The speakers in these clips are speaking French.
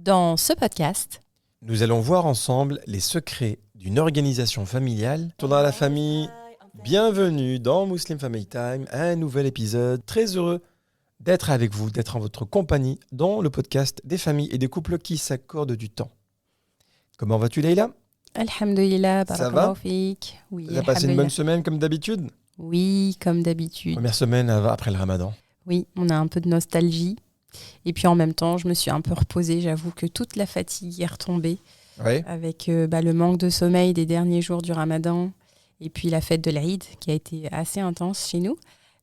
Dans ce podcast, nous allons voir ensemble les secrets d'une organisation familiale. Tournant à la famille, bienvenue dans Muslim Family Time, un nouvel épisode. Très heureux d'être avec vous, d'être en votre compagnie dans le podcast des familles et des couples qui s'accordent du temps. Comment vas-tu, Leïla? Alhamdulillah, Ça barakallahu va? fik. Oui, Tu as passé une bonne alhamdulillah. semaine comme d'habitude? Oui, comme d'habitude. Première semaine après le ramadan. Oui, on a un peu de nostalgie. Et puis en même temps, je me suis un peu reposée. J'avoue que toute la fatigue est retombée Oui. avec le manque de sommeil des derniers jours du ramadan et puis la fête de l'Aïd qui a été assez intense chez nous.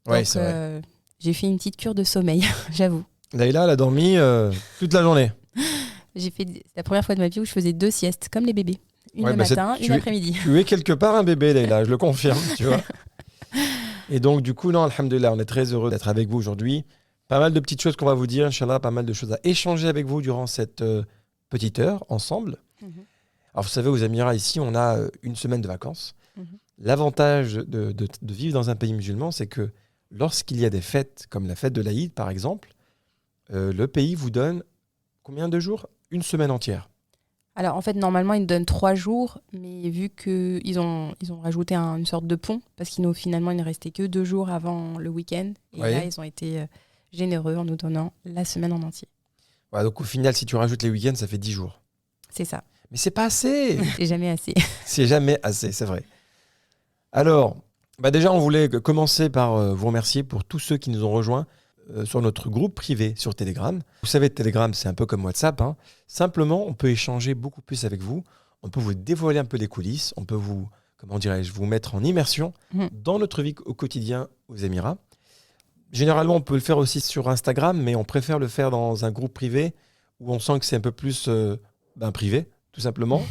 Oui, Donc, c'est vrai. j'ai fait une petite cure de sommeil, j'avoue. Leïla, elle a dormi toute la journée. C'est la première fois de ma vie où je faisais 2 siestes, comme les bébés. Une Ouais, le bah, matin, tu une es- l'après-midi. Tu es quelque part un bébé, Leïla, je le confirme, tu vois. Et donc, du coup, non, alhamdoulilah, on est très heureux d'être avec vous aujourd'hui. Pas mal de petites choses qu'on va vous dire, Inch'Allah, pas mal de choses à échanger avec vous durant cette petite heure ensemble. Mhm. Alors, vous savez, aux Émirats, ici, on a une semaine de vacances. Mhm. L'avantage de vivre dans un pays musulman, c'est que lorsqu'il y a des fêtes, comme la fête de l'Aïd, par exemple, le pays vous donne combien de jours? Une semaine entière. Alors, en fait, normalement, ils nous donnent 3 jours, mais vu qu'ils ont rajouté une sorte de pont, parce finalement, il ne restait que 2 jours avant le week-end. Et Oui. là, ils ont été généreux en nous donnant la semaine en entier. Voilà, donc, au final, si tu rajoutes les week-ends, ça fait 10 jours. C'est ça. Mais c'est pas assez. C'est jamais assez. C'est jamais assez, c'est vrai. Alors, déjà, on voulait commencer par vous remercier pour tous ceux qui nous ont rejoints sur notre groupe privé sur Telegram. Vous savez, Telegram, c'est un peu comme WhatsApp, hein. Simplement, on peut échanger beaucoup plus avec vous. On peut vous dévoiler un peu les coulisses. On peut vous, vous mettre en immersion dans notre vie au quotidien aux Émirats. Généralement, on peut le faire aussi sur Instagram, mais on préfère le faire dans un groupe privé où on sent que c'est un peu plus privé, tout simplement.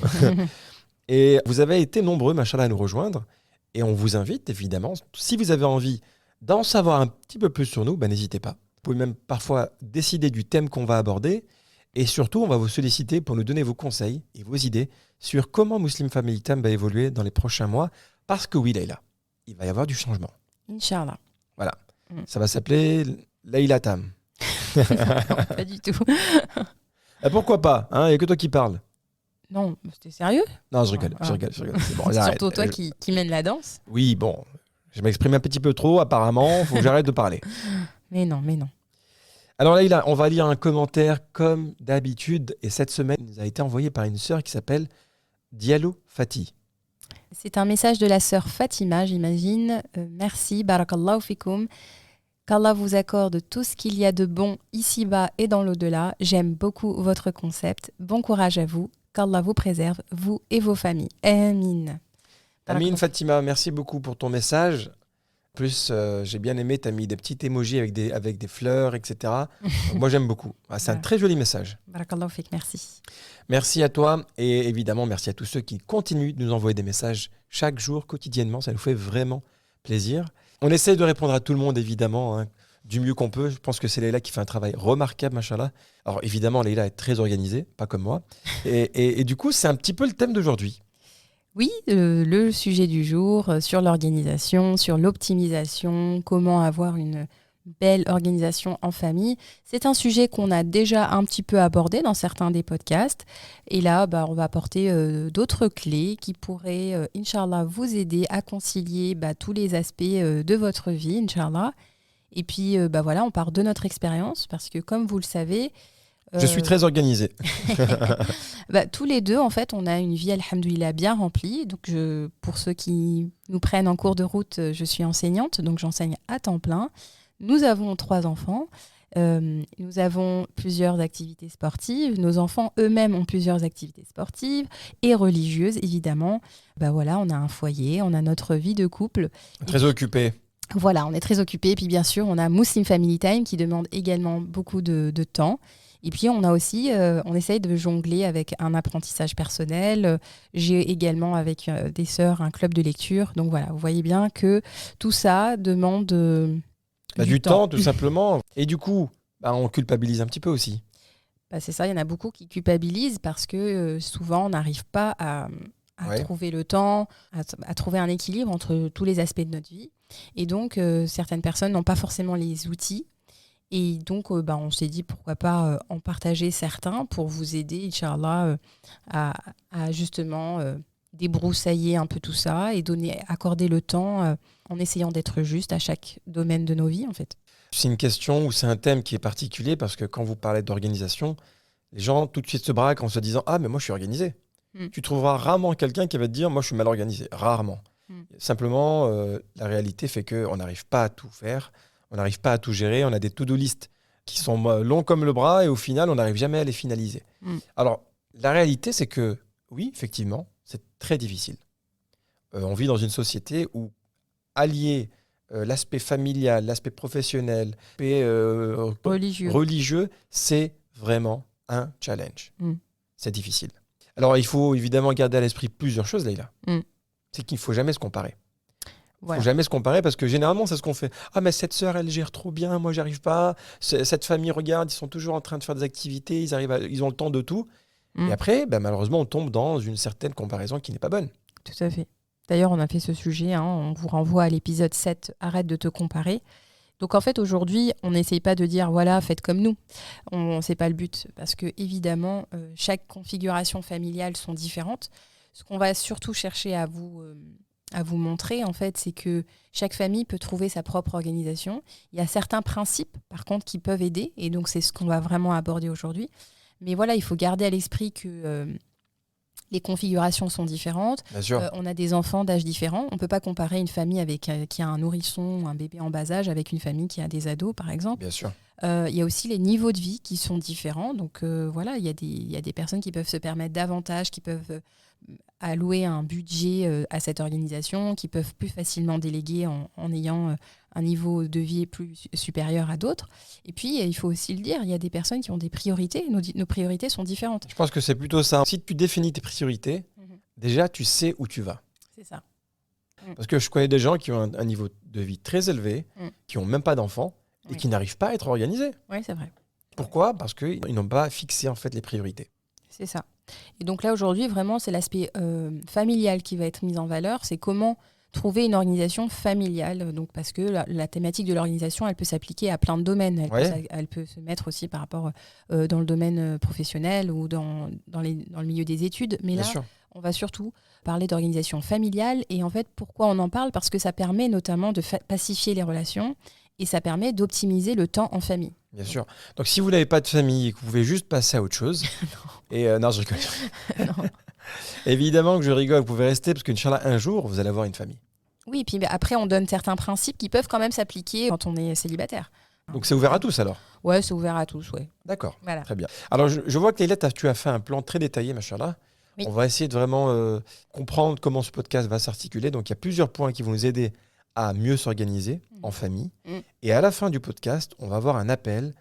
Et vous avez été nombreux, machallah, à nous rejoindre. Et on vous invite, évidemment, si vous avez envie d'en savoir un petit peu plus sur nous, n'hésitez pas. Vous pouvez même parfois décider du thème qu'on va aborder. Et surtout, on va vous solliciter pour nous donner vos conseils et vos idées sur comment Muslim Family Time va évoluer dans les prochains mois. Parce que oui, Leïla, il va y avoir du changement. Inch'Allah. Ça va s'appeler Leïla Tam. Non, pas du tout. Et pourquoi pas, hein? Il n'y a que toi qui parles. Non, c'était sérieux? Non, je rigole, Ah. je rigole. C'est bon, C'est j'arrête. surtout toi qui mène la danse. Oui, bon, je m'exprime un petit peu trop, apparemment. Il faut que j'arrête de parler. Mais non. Alors Leïla, on va lire un commentaire comme d'habitude. Et cette semaine, il nous a été envoyé par une sœur qui s'appelle Diallo Fati. C'est un message de la sœur Fatima, j'imagine. Merci, barakallahu fikoum. Qu'Allah vous accorde tout ce qu'il y a de bon ici-bas et dans l'au-delà. J'aime beaucoup votre concept. Bon courage à vous. Qu'Allah vous préserve, vous et vos familles. Amin. Amine Fatima, merci beaucoup pour ton message. En plus, j'ai bien aimé, tu as mis des petits emojis avec des fleurs, etc. Donc, moi, j'aime beaucoup. C'est un Voilà. très joli message. Barakallahu fik, merci. Merci à toi et évidemment, merci à tous ceux qui continuent de nous envoyer des messages chaque jour, quotidiennement. Ça nous fait vraiment plaisir. On essaie de répondre à tout le monde, évidemment, hein, du mieux qu'on peut. Je pense que c'est Leïla qui fait un travail remarquable, machallah. Alors évidemment, Leïla est très organisée, pas comme moi. Et du coup, c'est un petit peu le thème d'aujourd'hui. Oui, le sujet du jour sur l'organisation, sur l'optimisation, comment avoir une belle organisation en famille. C'est un sujet qu'on a déjà un petit peu abordé dans certains des podcasts. Et là, on va apporter d'autres clés qui pourraient, Inch'Allah, vous aider à concilier tous les aspects de votre vie, Inch'Allah. Et puis, voilà, on part de notre expérience parce que, comme vous le savez... Je suis très organisé. tous les deux, en fait, on a une vie, alhamdoulilah, bien remplie. Donc, pour ceux qui nous prennent en cours de route, je suis enseignante, donc j'enseigne à temps plein. Nous avons 3 enfants. Nous avons plusieurs activités sportives. Nos enfants eux-mêmes ont plusieurs activités sportives et religieuses, évidemment. Voilà, on a un foyer, on a notre vie de couple. Très occupé. Voilà, on est très occupés. Et puis, bien sûr, on a Muslim Family Time qui demande également beaucoup de temps. Et puis, on a aussi, on essaye de jongler avec un apprentissage personnel. J'ai également, avec des sœurs, un club de lecture. Donc voilà, vous voyez bien que tout ça demande du temps, tout simplement. Et du coup, on culpabilise un petit peu aussi. C'est ça, il y en a beaucoup qui culpabilisent parce que souvent, on n'arrive pas à trouver le temps, à trouver un équilibre entre tous les aspects de notre vie. Et donc, certaines personnes n'ont pas forcément les outils. Et donc, on s'est dit pourquoi pas en partager certains pour vous aider, Inch'Allah, à justement débroussailler un peu tout ça et accorder le temps en essayant d'être juste à chaque domaine de nos vies, en fait. C'est une question ou c'est un thème qui est particulier parce que quand vous parlez d'organisation, les gens tout de suite se braquent en se disant « Ah, mais moi, je suis organisé ». Tu trouveras rarement quelqu'un qui va te dire « Moi, je suis mal organisé ». Rarement. Simplement, la réalité fait qu'on n'arrive pas à tout faire, on n'arrive pas à tout gérer, on a des to-do list qui sont longs comme le bras et au final, on n'arrive jamais à les finaliser. Alors, la réalité, c'est que, oui, effectivement, c'est très difficile. On vit dans une société où allier l'aspect familial, l'aspect professionnel, l'aspect religieux, c'est vraiment un challenge. C'est difficile. Alors, il faut évidemment garder à l'esprit plusieurs choses, Leïla. C'est qu'il ne faut jamais se comparer. Il ne faut jamais se comparer parce que généralement, c'est ce qu'on fait. Ah, mais cette sœur, elle gère trop bien, moi, j'arrive pas. Cette famille, regarde, ils sont toujours en train de faire des activités, ils ont le temps de tout. Et après, malheureusement, on tombe dans une certaine comparaison qui n'est pas bonne. Tout à fait. D'ailleurs, on a fait ce sujet, on vous renvoie à l'épisode 7, arrête de te comparer. Donc en fait, aujourd'hui, on n'essaye pas de dire, voilà, faites comme nous. C'est pas le but, parce que évidemment, chaque configuration familiale sont différentes. Ce qu'on va surtout chercher à vous montrer, en fait, c'est que chaque famille peut trouver sa propre organisation. Il y a certains principes, par contre, qui peuvent aider, et donc c'est ce qu'on va vraiment aborder aujourd'hui. Mais voilà, il faut garder à l'esprit que les configurations sont différentes. Bien sûr. On a des enfants d'âge différents. On ne peut pas comparer une famille qui a un nourrisson, un bébé en bas âge, avec une famille qui a des ados, par exemple. Bien sûr. Il y a aussi les niveaux de vie qui sont différents. Donc voilà, il y a des personnes qui peuvent se permettre davantage, qui peuvent allouer un budget à cette organisation, qui peuvent plus facilement déléguer en ayant un niveau de vie plus supérieur à d'autres. Et puis, il faut aussi le dire, il y a des personnes qui ont des priorités. Nos priorités sont différentes. Je pense que c'est plutôt ça. Si tu définis tes priorités, déjà, tu sais où tu vas. C'est ça. Parce que je connais des gens qui ont un niveau de vie très élevé, qui n'ont même pas d'enfants et qui n'arrivent pas à être organisés. Oui, c'est vrai. Pourquoi ? Parce qu'ils n'ont pas fixé en fait les priorités. C'est ça. Et donc là, aujourd'hui, vraiment, c'est l'aspect familial qui va être mis en valeur. C'est comment trouver une organisation familiale. Donc, parce que la thématique de l'organisation, elle peut s'appliquer à plein de domaines. Elle peut se mettre aussi par rapport dans le domaine professionnel ou dans le milieu des études. Mais Bien là, sûr. on va surtout parler d'organisation familiale. Et en fait, pourquoi on en parle ? Parce que ça permet notamment de pacifier les relations et ça permet d'optimiser le temps en famille. Bien sûr. Donc, si vous n'avez pas de famille et que vous pouvez juste passer à autre chose... non, je rigole. Non. Évidemment que je rigole, vous pouvez rester parce qu'Inch'Allah, un jour, vous allez avoir une famille. Oui, puis après, on donne certains principes qui peuvent quand même s'appliquer quand on est célibataire. Donc, c'est ouvert à tous alors ? Ouais, c'est ouvert à tous, ouais. D'accord, Voilà. très bien. Alors, je vois que Leïla, tu as fait un plan très détaillé, machallah. Oui. On va essayer de vraiment comprendre comment ce podcast va s'articuler. Donc, il y a plusieurs points qui vont nous aider à mieux s'organiser en famille. Et à la fin du podcast, on va avoir un appel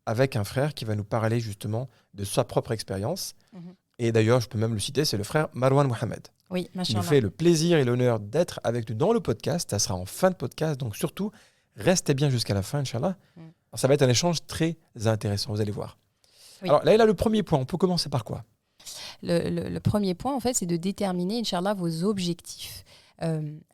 avec un frère qui va nous parler justement de sa propre expérience. Et d'ailleurs, je peux même le citer, c'est le frère Marwan Mohamed. Oui, Il nous fait le plaisir et l'honneur d'être avec nous dans le podcast. Ça sera en fin de podcast, donc surtout, restez bien jusqu'à la fin, Inch'Allah. Alors, ça va être un échange très intéressant, vous allez voir. Oui. Alors là, le premier point, on peut commencer par quoi ? Le premier point, en fait, c'est de déterminer, Inch'Allah, vos objectifs.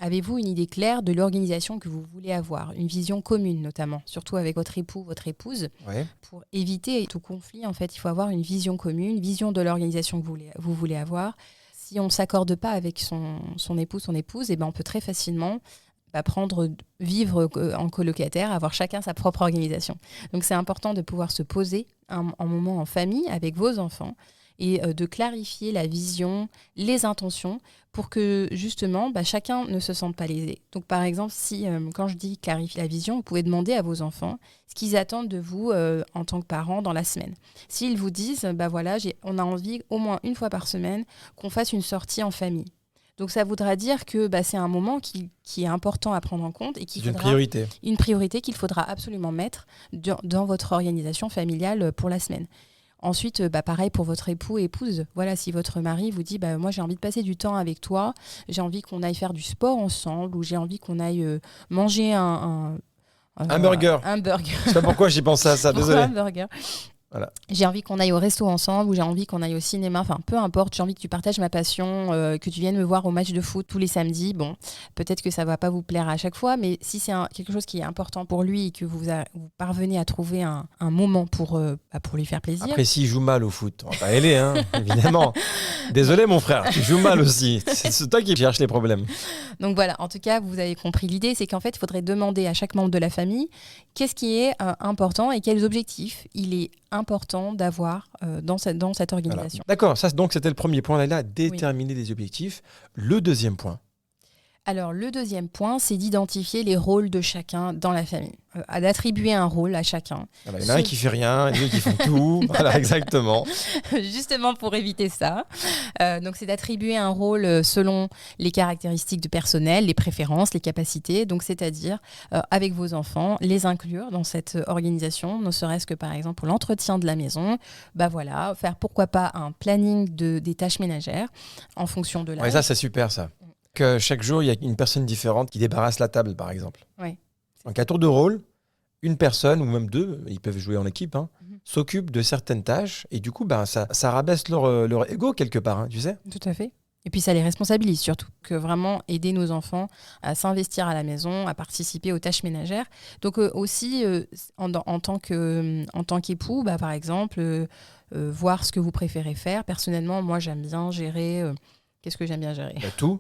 Avez-vous une idée claire de l'organisation que vous voulez avoir ? Une vision commune, notamment, surtout avec votre époux, votre épouse. Ouais. Pour éviter tout conflit, en fait, il faut avoir une vision commune, une vision de l'organisation que vous voulez avoir. Si on ne s'accorde pas avec son époux, son épouse, on peut très facilement vivre en colocataire, avoir chacun sa propre organisation. Donc c'est important de pouvoir se poser un moment en famille avec vos enfants et de clarifier la vision, les intentions, pour que justement chacun ne se sente pas lésé. Donc par exemple, si quand je dis clarifier la vision, vous pouvez demander à vos enfants ce qu'ils attendent de vous en tant que parents dans la semaine. S'ils vous disent, on a envie au moins une fois par semaine qu'on fasse une sortie en famille. Donc ça voudra dire que c'est un moment qui est important à prendre en compte et c'est une priorité. Une priorité qu'il faudra absolument mettre dans votre organisation familiale pour la semaine. Ensuite, pareil pour votre époux et épouse. Voilà, si votre mari vous dit moi j'ai envie de passer du temps avec toi, j'ai envie qu'on aille faire du sport ensemble ou j'ai envie qu'on aille manger un burger. Un burger. Je sais pas pourquoi j'ai pensé à ça, désolé. Un burger. Voilà. J'ai envie qu'on aille au resto ensemble ou j'ai envie qu'on aille au cinéma. Enfin, peu importe, j'ai envie que tu partages ma passion, que tu viennes me voir au match de foot tous les samedis. Bon, peut-être que ça ne va pas vous plaire à chaque fois, mais si c'est quelque chose qui est important pour lui et que vous parvenez à trouver un moment pour lui faire plaisir. Après, s'il joue mal au foot, on va pas aider, hein, évidemment. Désolé, mon frère, tu joues mal aussi. C'est toi qui cherches les problèmes. Donc voilà, en tout cas, vous avez compris l'idée, c'est qu'en fait, il faudrait demander à chaque membre de la famille qu'est-ce qui est important et quels objectifs il est important d'avoir dans cette organisation. Voilà. D'accord, ça, donc c'était le premier point, là, déterminer les objectifs. Le deuxième point. Alors, le deuxième point, c'est d'identifier les rôles de chacun dans la famille, d'attribuer un rôle à chacun. Alors, il y en a un qui fait rien, les autres qui font tout. Voilà, exactement. Justement pour éviter ça. Donc, c'est d'attribuer un rôle selon les caractéristiques du personnel, les préférences, les capacités. Donc, c'est-à-dire, avec vos enfants, les inclure dans cette organisation, ne serait-ce que par exemple pour l'entretien de la maison. Bah voilà, faire pourquoi pas un planning des tâches ménagères en fonction de l'âge. Ouais, ça, c'est super, ça. Que chaque jour, il y a une personne différente qui débarrasse la table, par exemple. Oui. Donc, à tour de rôle, une personne, ou même deux, ils peuvent jouer en équipe, s'occupe de certaines tâches. Et du coup, ça rabaisse leur ego quelque part, tu sais. Tout à fait. Et puis, ça les responsabilise surtout. Que vraiment aider nos enfants à s'investir à la maison, à participer aux tâches ménagères. Donc, aussi, en tant qu'époux, par exemple, voir ce que vous préférez faire. Personnellement, moi, j'aime bien gérer... Qu'est-ce que j'aime bien gérer ? Tout.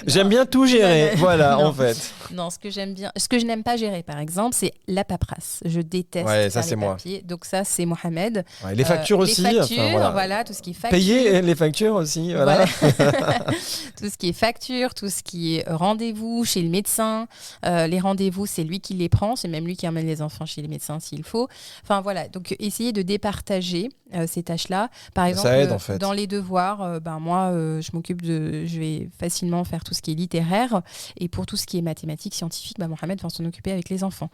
J'aime bien tout gérer, voilà, en fait. Non, ce que je n'aime pas gérer, par exemple, c'est la paperasse. Je déteste ça, faire c'est les papiers. Donc ça, c'est Mohamed. Ouais, les factures aussi. Les factures, voilà, tout ce qui est facture. Payer les factures aussi, voilà. Tout ce qui est facture, tout ce qui est rendez-vous chez le médecin. Les rendez-vous, c'est lui qui les prend. C'est même lui qui emmène les enfants chez les médecins s'il faut. Enfin, voilà. Donc, essayez de départager ces tâches-là. Par exemple, ça aide, en fait. Dans les devoirs, moi, je vais facilement faire tout ce qui est littéraire et pour tout ce qui est mathématiques, scientifiques, Mohamed va s'en occuper avec les enfants.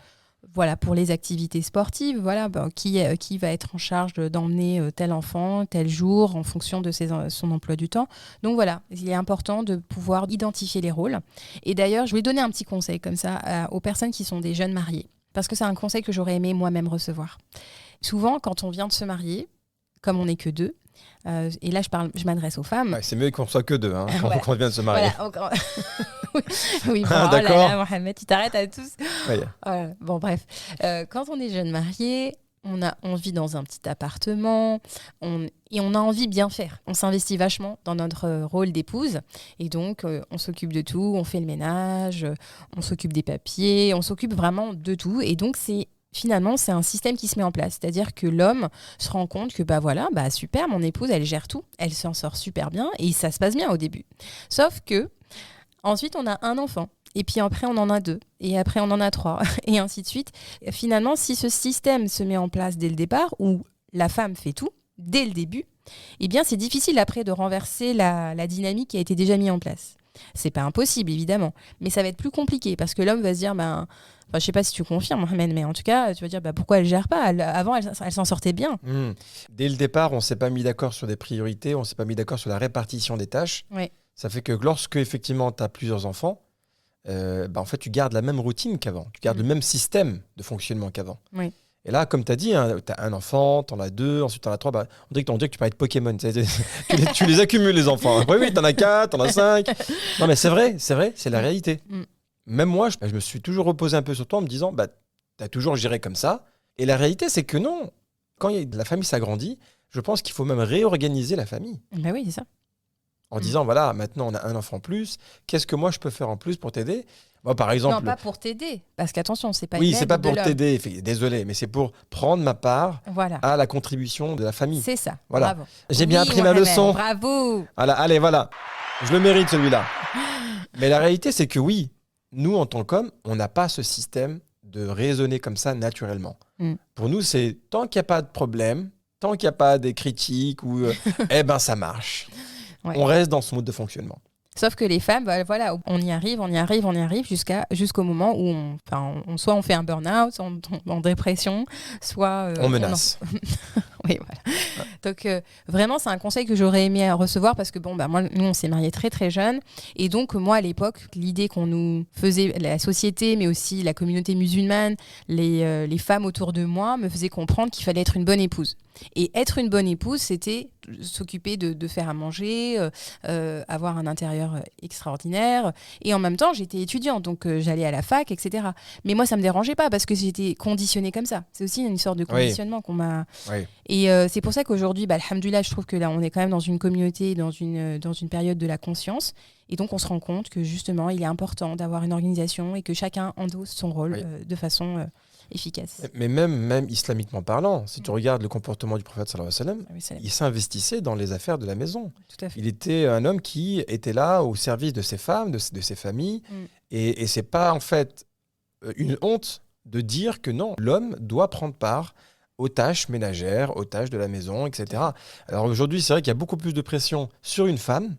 Voilà, pour les activités sportives, voilà, qui va être en charge d'emmener tel enfant, tel jour, en fonction de son emploi du temps. Donc voilà, il est important de pouvoir identifier les rôles. Et d'ailleurs, je vais donner un petit conseil comme ça aux personnes qui sont des jeunes mariés, parce que c'est un conseil que j'aurais aimé moi-même recevoir. Souvent, quand on vient de se marier, comme on n'est que deux, et là je m'adresse aux femmes. Ouais, c'est mieux qu'on soit que deux quand on vient de se marier. Voilà, oui, bon, d'accord. Là, Mohamed, tu t'arrêtes à tous. Oui. Bon, bref. Quand on est jeune marié, on vit dans un petit appartement et on a envie de bien faire. On s'investit vachement dans notre rôle d'épouse et donc on s'occupe de tout, on fait le ménage, on s'occupe des papiers, on s'occupe vraiment de tout et donc finalement, c'est un système qui se met en place. C'est-à-dire que l'homme se rend compte que, super, mon épouse, elle gère tout. Elle s'en sort super bien et ça se passe bien au début. Sauf que, ensuite, on a un enfant. Et puis après, on en a 2. Et après, on en a 3. Et ainsi de suite. Et finalement, si ce système se met en place dès le départ, où la femme fait tout, dès le début, eh bien, c'est difficile après de renverser la dynamique qui a été déjà mise en place. C'est pas impossible, évidemment. Mais ça va être plus compliqué parce que l'homme va se dire... je sais pas si tu confirmes, Mohamed, mais en tout cas, tu vas dire pourquoi elle gère pas avant, elle s'en sortait bien. Dès le départ, on s'est pas mis d'accord sur des priorités, on s'est pas mis d'accord sur la répartition des tâches. Oui. Ça fait que lorsque effectivement tu as plusieurs enfants, en fait, tu gardes la même routine qu'avant. Tu gardes le même système de fonctionnement qu'avant. Oui. Et là, comme tu as dit, tu as un enfant, tu en as 2, ensuite tu en as 3. On dirait que tu parlais de Pokémon. Tu les accumules, les enfants. Oui, tu en as 4, tu en as 5. Non, mais c'est vrai, c'est la réalité. Même moi, je me suis toujours reposé un peu sur toi en me disant, tu as toujours géré comme ça. Et la réalité, c'est que non. Quand la famille s'agrandit, je pense qu'il faut même réorganiser la famille. Ben oui, c'est ça. En disant, voilà, maintenant on a un enfant plus, qu'est-ce que moi je peux faire en plus pour t'aider ? Moi, par exemple... Non, pas pour t'aider, parce qu'attention, c'est pas Oui, une aide c'est pas pour de t'aider, désolé, mais c'est pour prendre ma part à la contribution de la famille. C'est ça, voilà. Bravo. J'ai bien appris ma leçon. Bravo. Allez, voilà, je le mérite celui-là. Mais la réalité, c'est que oui, nous, en tant qu'hommes, on n'a pas ce système de raisonner comme ça naturellement. Pour nous, c'est tant qu'il n'y a pas de problème, tant qu'il n'y a pas des critiques, ça marche. Ouais. On reste dans ce mode de fonctionnement. Sauf que les femmes, on y arrive jusqu'au moment où soit on fait un burn-out, on tombe en dépression, soit... on menace. Oui, voilà. Donc vraiment, c'est un conseil que j'aurais aimé recevoir parce que moi, nous, on s'est mariés très très jeunes. Et donc moi, à l'époque, l'idée qu'on nous faisait, la société, mais aussi la communauté musulmane, les femmes autour de moi, me faisaient comprendre qu'il fallait être une bonne épouse. Et être une bonne épouse, c'était s'occuper de faire à manger, avoir un intérieur extraordinaire. Et en même temps, j'étais étudiante, donc j'allais à la fac, etc. Mais moi, ça me dérangeait pas parce que j'étais conditionnée comme ça. C'est aussi une sorte de conditionnement qu'on m'a... Oui. Et c'est pour ça qu'aujourd'hui, alhamdoulilah, je trouve que là, on est quand même dans une communauté, dans une période de la conscience. Et donc, on se rend compte que justement, il est important d'avoir une organisation et que chacun endosse son rôle de façon... efficace. Mais même islamiquement parlant, si tu regardes le comportement du prophète sallallahu alayhi wa sallam, il s'investissait dans les affaires de la maison. Tout à fait. Il était un homme qui était là au service de ses femmes, de ses familles. Et c'est pas en fait une honte de dire que non, l'homme doit prendre part aux tâches ménagères, aux tâches de la maison, etc. Alors aujourd'hui, c'est vrai qu'il y a beaucoup plus de pression sur une femme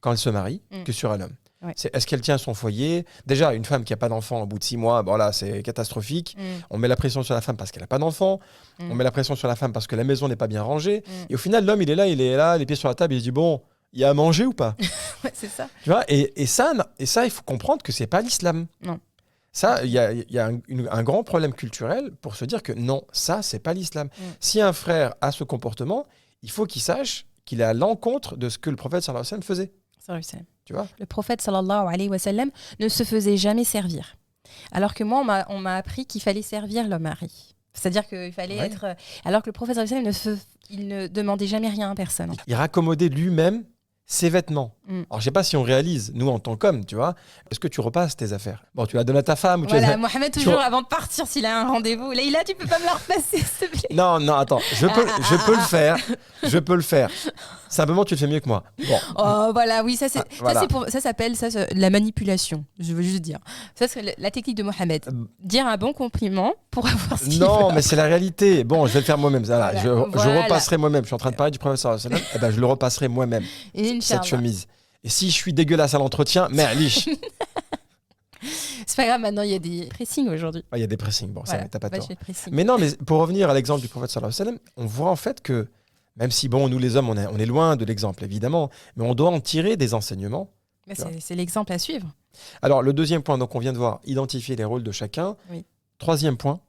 quand elle se marie que sur un homme. Ouais. Est-ce qu'elle tient son foyer? Déjà, une femme qui n'a pas d'enfant au bout de 6 mois, c'est catastrophique. On met la pression sur la femme parce qu'elle n'a pas d'enfant. On met la pression sur la femme parce que la maison n'est pas bien rangée. Et au final, l'homme, il est là, les pieds sur la table, il se dit, bon, il y a à manger ou pas? Ouais, c'est ça. Tu vois, et ça, il faut comprendre que ce n'est pas l'islam. Non. Ça, il y a un grand problème culturel pour se dire que non, ça, c'est pas l'islam. Si un frère a ce comportement, il faut qu'il sache qu'il est à l'encontre de ce que le prophète sallallahu alayhi wa sallam faisait. Tu vois, le prophète sallallahu alayhi wa sallam ne se faisait jamais servir. Alors que moi, on m'a appris qu'il fallait servir le mari. C'est-à-dire qu'il fallait être... Alors que le prophète sallallahu alayhi wa sallam il ne demandait jamais rien à personne. Il raccommodait lui-même ses vêtements. Alors, je sais pas si on réalise, nous, en tant qu'hommes, tu vois, est-ce que tu repasses tes affaires? Bon, tu la donnes à ta femme ou voilà, Mohamed, toujours avant de partir, s'il a un rendez-vous. Leïla, tu peux pas me la repasser, s'il te plaît? Non, attends, je peux le faire. Je peux le faire. Simplement, tu le fais mieux que moi. Bon. Oh, voilà, oui, ça s'appelle la manipulation, je veux juste dire. Ça, c'est la technique de Mohamed. Dire un bon compliment pour avoir ce qu'il veut. Non, mais c'est la réalité. Bon, je vais le faire moi-même. Voilà, je repasserai moi-même. Je suis en train de parler du prophète sallallahu alayhi wa sallam. Je le repasserai moi-même. Cette chemise. Et si je suis dégueulasse à l'entretien, liche. C'est pas grave, maintenant il y a des pressings aujourd'hui. Il y a des pressings, bon, voilà, ça, t'as pas tort. Pressing. Mais non, mais pour revenir à l'exemple du prophète sallallahu alayhi wa sallam, on voit en fait que, même si, nous les hommes, on est loin de l'exemple, évidemment, mais on doit en tirer des enseignements. C'est l'exemple à suivre. Alors, le deuxième point, donc on vient de voir, identifier les rôles de chacun. Oui. Troisième point.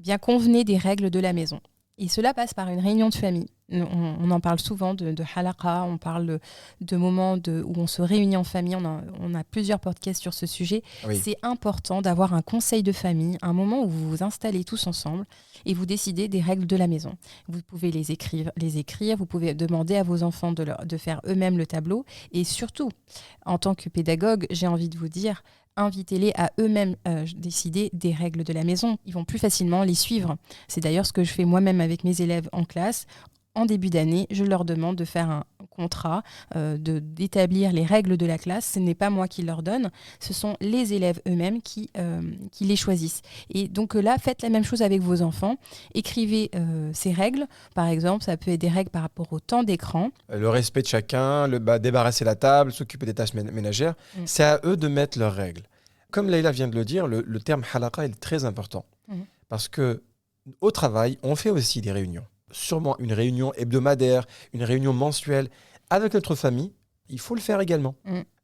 Bien convenez des règles de la maison. Et cela passe par une réunion de famille. On en parle souvent de halaqa, on parle de moments où on se réunit en famille, on a plusieurs podcasts sur ce sujet. Oui. C'est important d'avoir un conseil de famille, un moment où vous vous installez tous ensemble et vous décidez des règles de la maison. Vous pouvez les écrire, vous pouvez demander à vos enfants de faire eux-mêmes le tableau. Et surtout, en tant que pédagogue, j'ai envie de vous dire, invitez-les à eux-mêmes décider des règles de la maison. Ils vont plus facilement les suivre. C'est d'ailleurs ce que je fais moi-même avec mes élèves en classe. En début d'année, je leur demande de faire un contrat, d'établir les règles de la classe. Ce n'est pas moi qui leur donne, ce sont les élèves eux-mêmes qui les choisissent. Et donc là, faites la même chose avec vos enfants. Écrivez ces règles. Par exemple, ça peut être des règles par rapport au temps d'écran. Le respect de chacun, débarrasser la table, s'occuper des tâches ménagères. C'est à eux de mettre leurs règles. Comme Leïla vient de le dire, le terme halaqa est très important. Parce qu'au travail, on fait aussi des réunions. Sûrement une réunion hebdomadaire, une réunion mensuelle. Avec notre famille, il faut le faire également.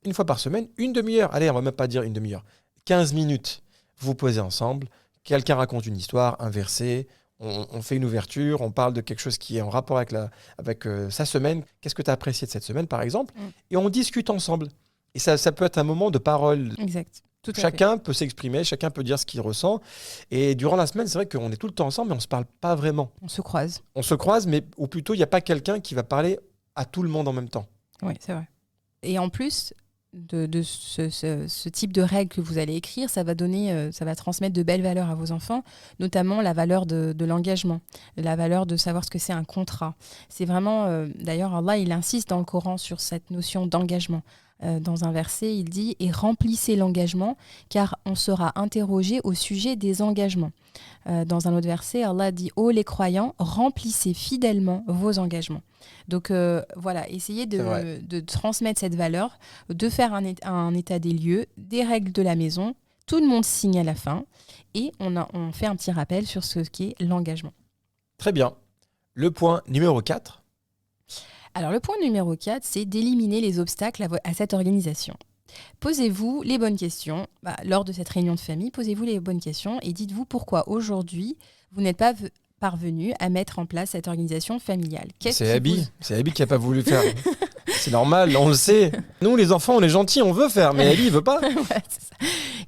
Une fois par semaine, une demi-heure. Allez, on va même pas dire une demi-heure. 15 minutes. Vous vous posez ensemble. Quelqu'un raconte une histoire, un verset. On fait une ouverture. On parle de quelque chose qui est en rapport avec sa semaine. Qu'est-ce que tu as apprécié de cette semaine, par exemple? Et on discute ensemble. Et ça peut être un moment de parole. Exact. Chacun peut s'exprimer, chacun peut dire ce qu'il ressent. Et durant la semaine, c'est vrai qu'on est tout le temps ensemble, mais on ne se parle pas vraiment. On se croise. On se croise, mais ou plutôt, il n'y a pas quelqu'un qui va parler à tout le monde en même temps. Oui, c'est vrai. Et en plus de ce type de règles que vous allez écrire, ça va transmettre de belles valeurs à vos enfants, notamment la valeur de l'engagement, la valeur de savoir ce que c'est un contrat. C'est vraiment, d'ailleurs, Allah, il insiste dans le Coran sur cette notion d'engagement. Dans un verset, il dit « Et remplissez l'engagement, car on sera interrogé au sujet des engagements. » Dans un autre verset, Allah dit « Ô les croyants, remplissez fidèlement vos engagements. » Donc voilà, essayez de transmettre cette valeur, de faire un état des lieux, des règles de la maison. Tout le monde signe à la fin et on fait un petit rappel sur ce qu'est l'engagement. Très bien. Le point numéro 4. Alors, le point numéro 4, c'est d'éliminer les obstacles à cette organisation. Posez-vous les bonnes questions. Lors de cette réunion de famille, posez-vous les bonnes questions et dites-vous pourquoi aujourd'hui, vous n'êtes pas parvenu à mettre en place cette organisation familiale. C'est Abby qui n'a pas voulu faire. C'est normal, on le sait. Nous, les enfants, on est gentils, on veut faire, mais Abby, il veut pas. Ouais, c'est ça.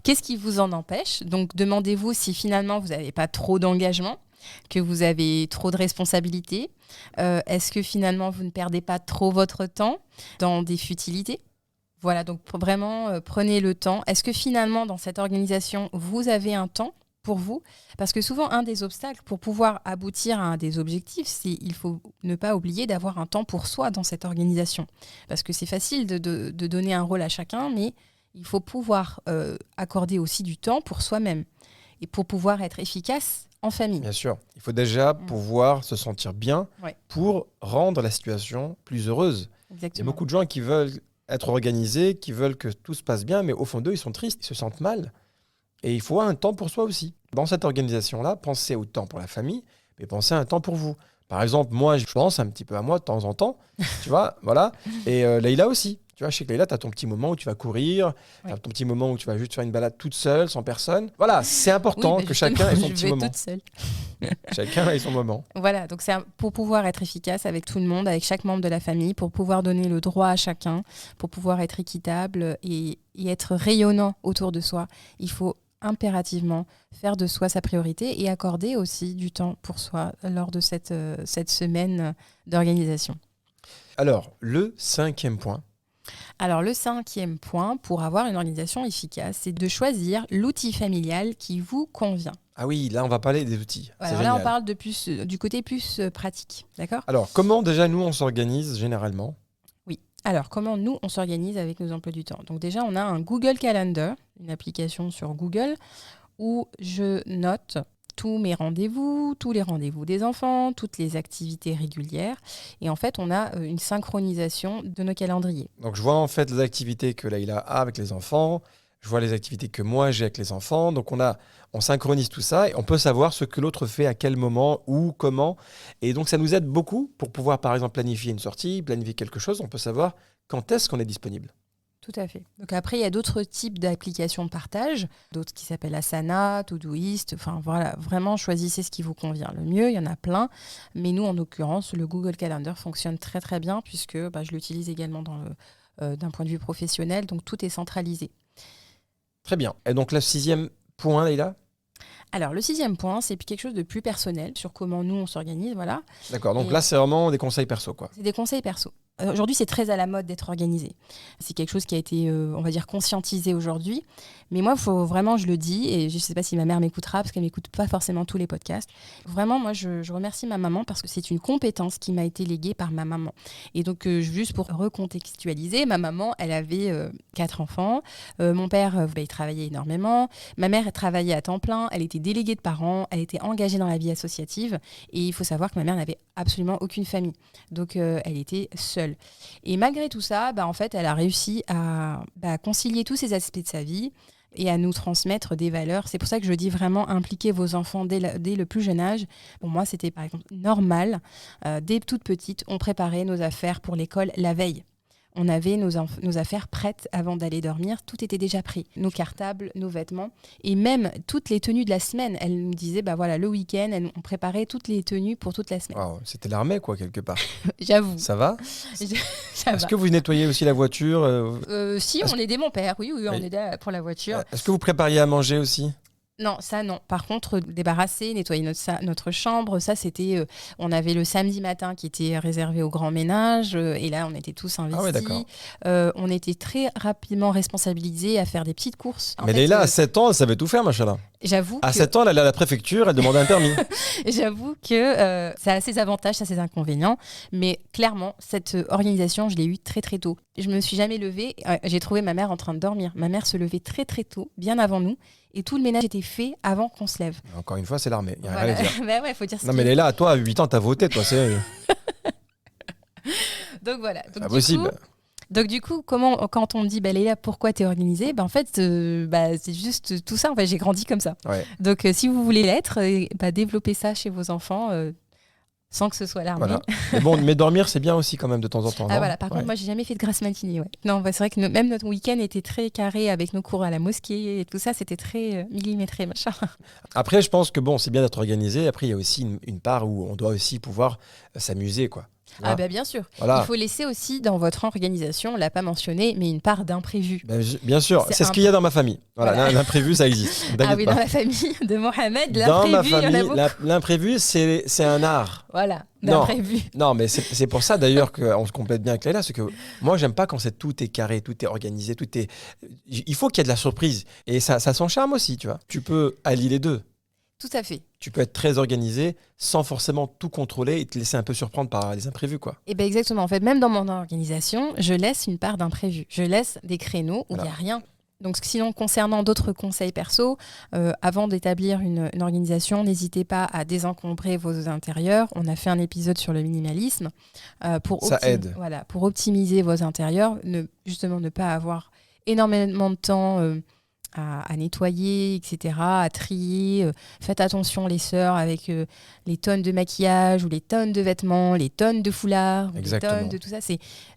Qu'est-ce qui vous en empêche ? Donc, demandez-vous si finalement, vous n'avez pas trop d'engagement, que vous avez trop de responsabilités. Est-ce que finalement, vous ne perdez pas trop votre temps dans des futilités ? Voilà, donc vraiment, prenez le temps. Est-ce que finalement, dans cette organisation, vous avez un temps pour vous ? Parce que souvent, un des obstacles pour pouvoir aboutir à un des objectifs, c'est il faut ne pas oublier d'avoir un temps pour soi dans cette organisation. Parce que c'est facile de donner un rôle à chacun, mais il faut pouvoir accorder aussi du temps pour soi-même et pour pouvoir être efficace en famille. Bien sûr, il faut déjà pouvoir se sentir bien pour rendre la situation plus heureuse. Exactement. Il y a beaucoup de gens qui veulent être organisés, qui veulent que tout se passe bien, mais au fond d'eux, ils sont tristes, ils se sentent mal. Et il faut un temps pour soi aussi. Dans cette organisation-là, pensez au temps pour la famille, mais pensez à un temps pour vous. Par exemple, moi, je pense un petit peu à moi de temps en temps, tu vois, voilà. Et Leïla aussi. Tu vois, chez Leïla, tu as ton petit moment où tu vas courir, tu as ton petit moment où tu vas juste faire une balade toute seule, sans personne. Voilà, c'est important que chacun ait son petit moment. Toute seule. Chacun ait son moment. Voilà, donc c'est pour pouvoir être efficace avec tout le monde, avec chaque membre de la famille, pour pouvoir donner le droit à chacun, pour pouvoir être équitable et être rayonnant autour de soi. Il faut impérativement faire de soi sa priorité et accorder aussi du temps pour soi lors de cette semaine d'organisation. Alors, le 5e point. Alors, le 5e point pour avoir une organisation efficace, c'est de choisir l'outil familial qui vous convient. Ah oui, là, on va parler des outils. Alors là, on parle du côté plus pratique, d'accord ? Alors, comment déjà nous, on s'organise généralement ? Oui. Alors, comment nous, on s'organise avec nos emplois du temps ? Donc déjà, on a un Google Calendar, une application sur Google, où je note tous mes rendez-vous, tous les rendez-vous des enfants, toutes les activités régulières. Et en fait, on a une synchronisation de nos calendriers. Donc, je vois en fait les activités que Leïla a avec les enfants. Je vois les activités que moi j'ai avec les enfants. Donc, on synchronise tout ça et on peut savoir ce que l'autre fait à quel moment, où, comment. Et donc, ça nous aide beaucoup pour pouvoir, par exemple, planifier une sortie, planifier quelque chose. On peut savoir quand est-ce qu'on est disponible. Tout à fait. Donc après, il y a d'autres types d'applications de partage, d'autres qui s'appellent Asana, Todoist. Enfin voilà, vraiment choisissez ce qui vous convient le mieux. Il y en a plein, mais nous, en l'occurrence, le Google Calendar fonctionne très très bien puisque je l'utilise également d'un point de vue professionnel. Donc tout est centralisé. Très bien. Et donc le 6e point, Leïla ? Alors le 6e point, c'est quelque chose de plus personnel sur comment nous on s'organise, voilà. D'accord. Donc là, c'est vraiment des conseils perso, quoi. C'est des conseils perso. Aujourd'hui, c'est très à la mode d'être organisé. C'est quelque chose qui a été, on va dire, conscientisé aujourd'hui. Mais moi, faut vraiment, je le dis, et je ne sais pas si ma mère m'écoutera, parce qu'elle ne m'écoute pas forcément tous les podcasts. Vraiment, moi, je remercie ma maman parce que c'est une compétence qui m'a été léguée par ma maman. Et donc, juste pour recontextualiser, ma maman, elle avait 4 enfants. Mon père, il travaillait énormément. Ma mère, elle travaillait à temps plein. Elle était déléguée de parents. Elle était engagée dans la vie associative. Et il faut savoir que ma mère n'avait absolument aucune famille. Donc, elle était seule. Et malgré tout ça, en fait, elle a réussi à concilier tous ces aspects de sa vie et à nous transmettre des valeurs. C'est pour ça que je dis vraiment impliquer vos enfants dès le plus jeune âge. Pour moi, c'était par exemple normal. Dès toute petite, on préparait nos affaires pour l'école la veille. On avait nos affaires prêtes avant d'aller dormir. Tout était déjà pris. Nos cartables, nos vêtements. Et même toutes les tenues de la semaine. Elle nous disait, le week-end, on préparait toutes les tenues pour toute la semaine. Wow, c'était l'armée, quoi, quelque part. J'avoue. Ça va ? Ça Est-ce que vous nettoyez aussi la voiture ? Si, on aidait mon père. Oui, on aidait pour la voiture. Est-ce que vous prépariez à manger aussi ? Non, ça non. Par contre, débarrasser, nettoyer notre chambre, ça c'était... on avait le samedi matin qui était réservé au grand ménage et là on était tous investis. Ah ouais, d'accord. On était très rapidement responsabilisés à faire des petites courses. Mais Leïla, à 7 ans, elle savait tout faire, machallah. J'avoue à 7 ans, elle allait à la préfecture, elle demandait un permis. J'avoue que ça a ses avantages, ça a ses inconvénients. Mais clairement, cette organisation, je l'ai eue très très tôt. Je me suis jamais levée. J'ai trouvé ma mère en train de dormir. Ma mère se levait très très tôt, bien avant nous. Et tout le ménage était fait avant qu'on se lève. Encore une fois, c'est l'armée. Il n'y a rien à dire. Ouais, faut dire non, mais Leïla, toi, à 8 ans, t'as voté, toi. C'est... Donc voilà. C'est pas possible. Donc du coup, quand on me dit Leïla, pourquoi t'es organisée, en fait, c'est juste tout ça. En fait, j'ai grandi comme ça. Ouais. Donc si vous voulez l'être, développez ça chez vos enfants. sans que ce soit alarmé. Voilà. Mais bon, mais dormir, c'est bien aussi quand même de temps en temps. Ah non voilà, par contre, moi, j'ai jamais fait de grasse matinée. Ouais. Non, bah, c'est vrai que même notre week-end était très carré avec nos cours à la mosquée et tout ça, c'était très millimétré, machin. Après, je pense que bon, c'est bien d'être organisé. Après, il y a aussi une part où on doit aussi pouvoir s'amuser, quoi. Tu Ah vois bah bien sûr. Voilà. Il faut laisser aussi dans votre organisation, on l'a pas mentionné, mais une part d'imprévu. Ben, bien sûr, c'est ce qu'il y a dans ma famille. Voilà. L'imprévu, ça existe. Ah oui, pas. dans la famille de Mohamed, Dans ma l'imprévu, il y en a famille, beaucoup. l'imprévu, c'est un art. Voilà, Non. d'imprévu. Non, mais c'est pour ça d'ailleurs qu'on se complète bien avec Leïla, c'est que moi, j'aime pas quand tout est carré, tout est organisé, tout est. Il faut qu'il y ait de la surprise. Et ça a son charme aussi, tu vois. Tu peux allier les deux. Tout à fait. Tu peux être très organisé sans forcément tout contrôler et te laisser un peu surprendre par les imprévus, quoi. Et bien exactement. En fait, même dans mon organisation, je laisse une part d'imprévu. Je laisse des créneaux où il n'y a rien. Donc sinon, concernant d'autres conseils perso, avant d'établir une organisation, n'hésitez pas à désencombrer vos intérieurs. On a fait un épisode sur le minimalisme Ça aide. Voilà, pour optimiser vos intérieurs, justement ne pas avoir énormément de temps à nettoyer, etc., à trier. Faites attention, les sœurs, avec les tonnes de maquillage ou les tonnes de vêtements, les tonnes de foulards, les tonnes de tout ça.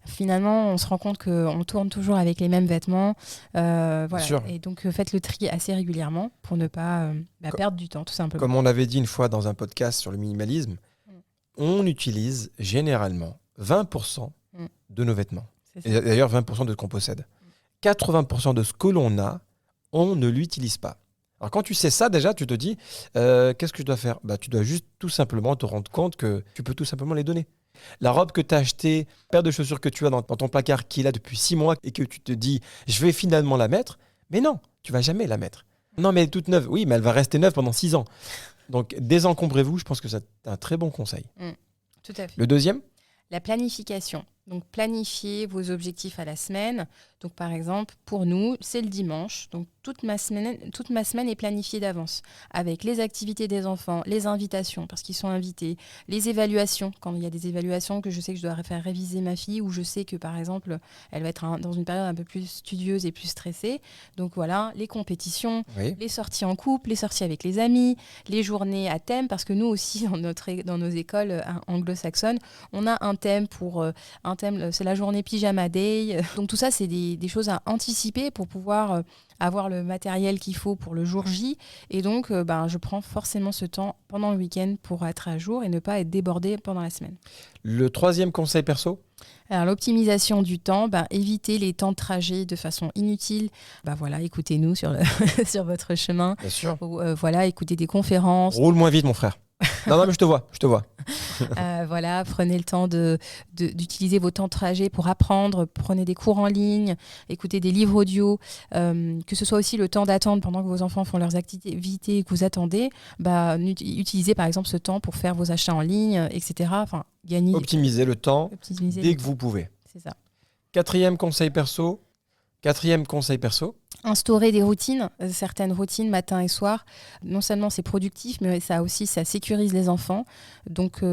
Finalement, on se rend compte qu'on tourne toujours avec les mêmes vêtements. Voilà. Et donc, faites le tri assez régulièrement pour ne pas perdre du temps, tout simplement. Comme on l'avait dit une fois dans un podcast sur le minimalisme, on utilise généralement 20% de nos vêtements. Et d'ailleurs, 20% de ce qu'on possède. 80% de ce que l'on a, on ne l'utilise pas. Alors quand tu sais ça, déjà, tu te dis, qu'est-ce que je dois faire ? Tu dois juste tout simplement te rendre compte que tu peux tout simplement les donner. La robe que tu as achetée, la paire de chaussures que tu as dans ton placard qui est là depuis 6 mois et que tu te dis, je vais finalement la mettre, mais non, tu vas jamais la mettre. Non, mais elle est toute neuve. Oui, mais elle va rester neuve pendant 6 ans. Donc désencombrez-vous, je pense que c'est un très bon conseil. Tout à fait. Le deuxième ? La planification. Donc, planifiez vos objectifs à la semaine. Donc, par exemple, pour nous, c'est le dimanche. Donc, toute ma semaine est planifiée d'avance avec les activités des enfants, les invitations parce qu'ils sont invités, les évaluations. Quand il y a des évaluations que je sais que je dois faire réviser ma fille ou je sais que, par exemple, elle va être dans une période un peu plus studieuse et plus stressée. Donc, voilà, les compétitions, les sorties en couple, les sorties avec les amis, les journées à thème parce que nous aussi, dans nos écoles anglo-saxonnes, on a un thème c'est la journée pyjama day. Donc tout ça, c'est des choses à anticiper pour pouvoir avoir le matériel qu'il faut pour le jour J. Et donc, je prends forcément ce temps pendant le week-end pour être à jour et ne pas être débordée pendant la semaine. Le troisième conseil perso ? Alors, l'optimisation du temps, évitez les temps de trajet de façon inutile. Écoutez-nous sur votre chemin. Bien sûr. Écoutez des conférences. Roule moins vite, mon frère. Non, mais je te vois. Prenez le temps d'utiliser vos temps de trajet pour apprendre, prenez des cours en ligne, écoutez des livres audio, que ce soit aussi le temps d'attendre pendant que vos enfants font leurs activités et que vous attendez, utilisez par exemple ce temps pour faire vos achats en ligne, etc. Optimisez le temps dès que vous pouvez. C'est ça. Quatrième conseil perso. Instaurer des routines, certaines routines matin et soir. Non seulement c'est productif, mais ça sécurise les enfants. Donc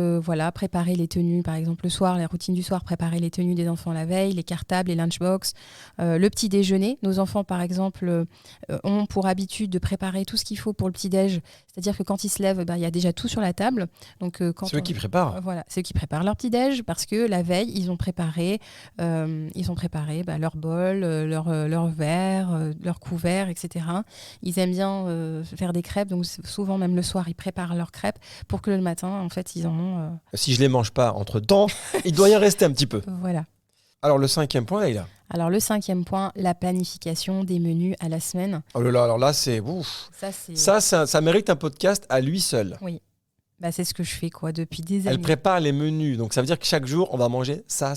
préparer les tenues, par exemple le soir, les routines du soir, préparer les tenues des enfants la veille, les cartables, les lunchbox, le petit déjeuner. Nos enfants, par exemple, ont pour habitude de préparer tout ce qu'il faut pour le petit déj. C'est-à-dire que quand ils se lèvent, il y a déjà tout sur la table. Donc c'est eux qui préparent. Voilà, c'est eux qui préparent leur petit déj parce que la veille ils ont préparé leur bol, leur verre, leur couvert, etc. Ils aiment bien faire des crêpes, donc souvent même le soir ils préparent leurs crêpes pour que le matin en fait ils en ont. Si je les mange pas entre temps, il doit y en rester un petit peu. Voilà. Alors le cinquième point, Leïla. Alors le cinquième point, la planification des menus à la semaine. Oh là là, alors là c'est ouf. Ça mérite un podcast à lui seul. Oui. C'est ce que je fais depuis des années. Elle prépare les menus, donc ça veut dire que chaque jour on va manger ça.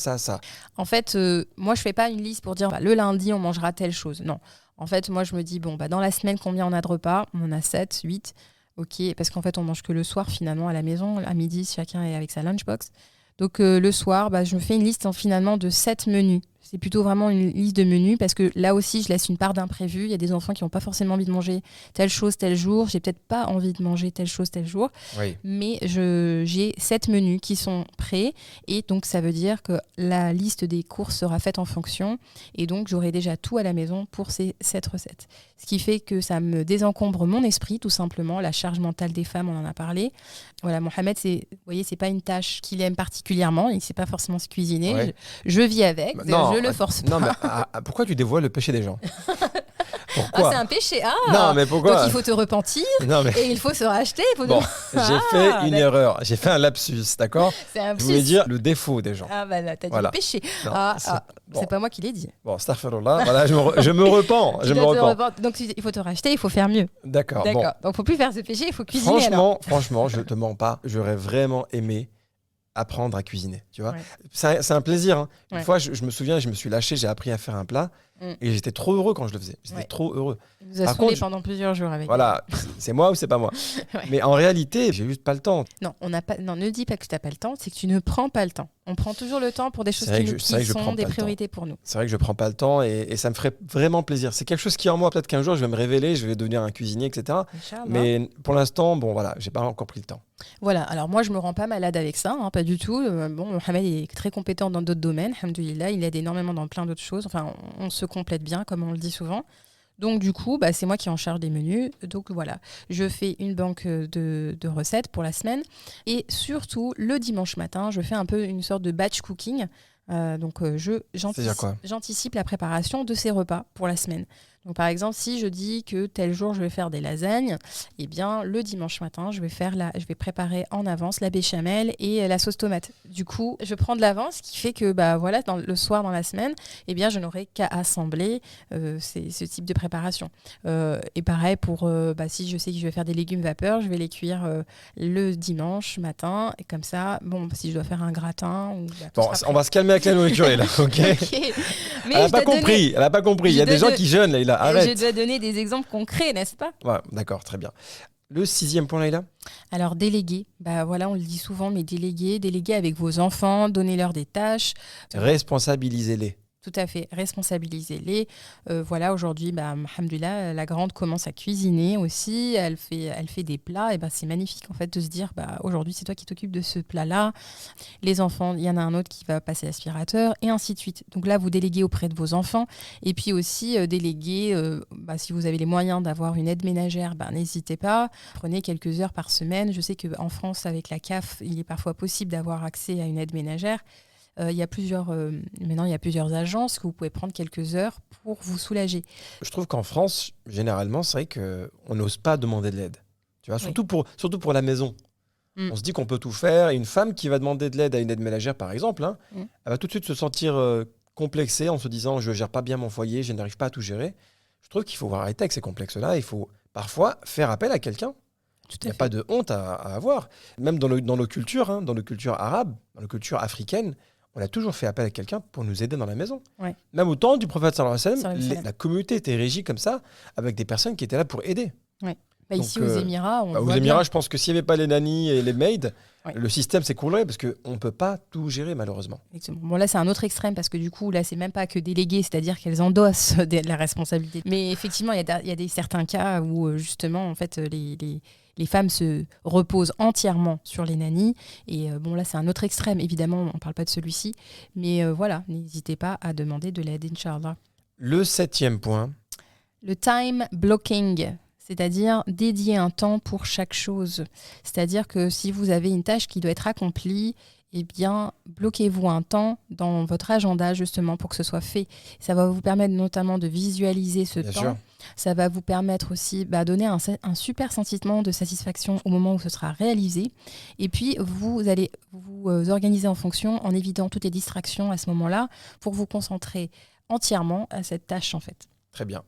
En fait, moi je fais pas une liste pour dire le lundi on mangera telle chose. Non. En fait, moi je me dis dans la semaine combien on a de repas ? On en a 7, 8. Ok, parce qu'en fait on mange que le soir finalement à la maison. À midi chacun est avec sa lunchbox. Donc le soir, je me fais une liste finalement de 7 menus. C'est plutôt vraiment une liste de menus parce que là aussi, je laisse une part d'imprévu. Il y a des enfants qui n'ont pas forcément envie de manger telle chose tel jour. J'ai peut-être pas envie de manger telle chose tel jour. Oui. Mais j'ai 7 menus qui sont prêts. Et donc, ça veut dire que la liste des courses sera faite en fonction. Et donc, j'aurai déjà tout à la maison pour ces 7 recettes. Ce qui fait que ça me désencombre mon esprit, tout simplement. La charge mentale des femmes, on en a parlé. Voilà, Mohamed, vous voyez, c'est pas une tâche qu'il aime particulièrement. Il ne sait pas forcément se cuisiner. Ouais. Je vis avec. Non, je le force pas. Non, mais pourquoi tu dévoiles le péché des gens? Ah, Pourquoi? c'est un péché. Ah, Non, mais pourquoi? donc il faut te repentir Non, mais... et il faut se racheter. Bon, j'ai fait une erreur. J'ai fait un lapsus, d'accord? C'est un Je voulais lapsus. dire le défaut des gens. Ah, bah là, t'as dit Voilà. le péché. Non, C'est bon. pas moi qui l'ai dit. Bon, astaghfirullah, voilà, je me repens. Tu Je me dois te repens. repentir. Donc il faut te racheter, il faut faire mieux. D'accord. D'accord. Bon. Donc faut plus faire ce péché, il faut cuisiner. alors. Franchement, je te mens pas. J'aurais vraiment aimé apprendre à cuisiner, tu vois. Ouais. C'est un plaisir. Hein. Une Ouais. fois, je me souviens, je me suis lâché, j'ai appris à faire un plat et j'étais trop heureux quand je le faisais. J'étais Ouais. trop heureux. Il nous a Par saoulés contre, pendant plusieurs jours avec. Voilà, c'est moi ou c'est pas moi. Ouais. Mais en réalité, j'ai juste pas le temps. Non, on n'a pas. Non, ne dis pas que tu n'as pas le temps, c'est que tu ne prends pas le temps. On prend toujours le temps pour des choses C'est vrai qui, que c'est vrai que je sont prends des pas le priorités pour nous. C'est vrai que je prends pas le temps et ça me ferait vraiment plaisir. C'est quelque chose qui est en moi. Peut-être qu'un jour, je vais me révéler, je vais devenir un cuisinier, etc. Inch'Allah. Mais pour l'instant, bon, voilà, j'ai pas encore pris le temps. Voilà, alors moi je me rends pas malade avec ça, hein, pas du tout. Bon, Mohamed est très compétent dans d'autres domaines, alhamdoulilah, il aide énormément dans plein d'autres choses. Enfin, on se complète bien, comme on le dit souvent. Donc du coup, c'est moi qui en charge des menus. Donc voilà, je fais une banque de recettes pour la semaine. Et surtout, le dimanche matin, je fais un peu une sorte de batch cooking. C'est-à-dire quoi? J'anticipe la préparation de ces repas pour la semaine. Donc par exemple, si je dis que tel jour je vais faire des lasagnes, eh bien le dimanche matin, je vais préparer en avance la béchamel et la sauce tomate. Du coup, je prends de l'avance, ce qui fait que voilà, le soir dans la semaine, eh bien je n'aurai qu'à assembler ce type de préparation. Et pareil pour si je sais que je vais faire des légumes vapeur, je vais les cuire le dimanche matin et comme ça, bon, si je dois faire un gratin ou Bon, on va se calmer avec la nourriture là, ok? Okay. Mais Elle n'a pas compris. Il y a des gens qui jeûnent, Leïla. Arrête. Je dois donner des exemples concrets, n'est-ce pas? Ouais, d'accord, très bien. Le 6e point, Leïla? Alors, déléguer. Voilà, on le dit souvent, mais déléguer avec vos enfants, donnez-leur des tâches. Responsabilisez-les. Tout à fait, responsabilisez-les. Voilà, aujourd'hui, alhamdoulilah, la grande commence à cuisiner aussi. Elle fait des plats. Et c'est magnifique en fait de se dire, aujourd'hui, c'est toi qui t'occupes de ce plat-là. Les enfants, il y en a un autre qui va passer l'aspirateur et ainsi de suite. Donc là, vous déléguez auprès de vos enfants. Et puis aussi, déléguer, si vous avez les moyens d'avoir une aide ménagère, n'hésitez pas. Prenez quelques heures par semaine. Je sais qu'en France, avec la CAF, il est parfois possible d'avoir accès à une aide ménagère. Maintenant, il y a plusieurs agences que vous pouvez prendre quelques heures pour vous soulager. Je trouve qu'en France, généralement, c'est vrai qu'on n'ose pas demander de l'aide. Tu vois, surtout pour la maison. On se dit qu'on peut tout faire. Et une femme qui va demander de l'aide à une aide ménagère, par exemple, elle va tout de suite se sentir complexée en se disant « je ne gère pas bien mon foyer, je n'arrive pas à tout gérer ». Je trouve qu'il faut arrêter avec ces complexes-là. Il faut parfois faire appel à quelqu'un. Il n'y a pas de honte à avoir. Même dans nos cultures, dans nos cultures arabes, dans nos cultures africaines, on a toujours fait appel à quelqu'un pour nous aider dans la maison. Ouais. Même au temps du prophète sallallahu alayhi wa sallam, la communauté était régie comme ça, avec des personnes qui étaient là pour aider. Ouais. Ici aux Émirats, aux Émirats, je pense que s'il n'y avait pas les nannies et les maids, le système s'écroulerait parce qu'on ne peut pas tout gérer malheureusement. Exactement. Bon, là, c'est un autre extrême parce que du coup, là, c'est même pas que déléguer, c'est-à-dire qu'elles endossent la responsabilité. Mais effectivement, il y a certains cas où justement, en fait, les femmes se reposent entièrement sur les nannies. Et là, c'est un autre extrême. Évidemment, on ne parle pas de celui-ci. Mais voilà, n'hésitez pas à demander de l'aide, Inch'Allah. Le 7e point. Le time blocking, c'est-à-dire dédier un temps pour chaque chose. C'est-à-dire que si vous avez une tâche qui doit être accomplie, eh bien, bloquez-vous un temps dans votre agenda justement pour que ce soit fait. Ça va vous permettre notamment de visualiser ce temps. Sûr. Ça va vous permettre aussi de donner un super sentiment de satisfaction au moment où ce sera réalisé. Et puis, vous allez vous organiser en fonction en évitant toutes les distractions à ce moment-là pour vous concentrer entièrement à cette tâche en fait. Très bien.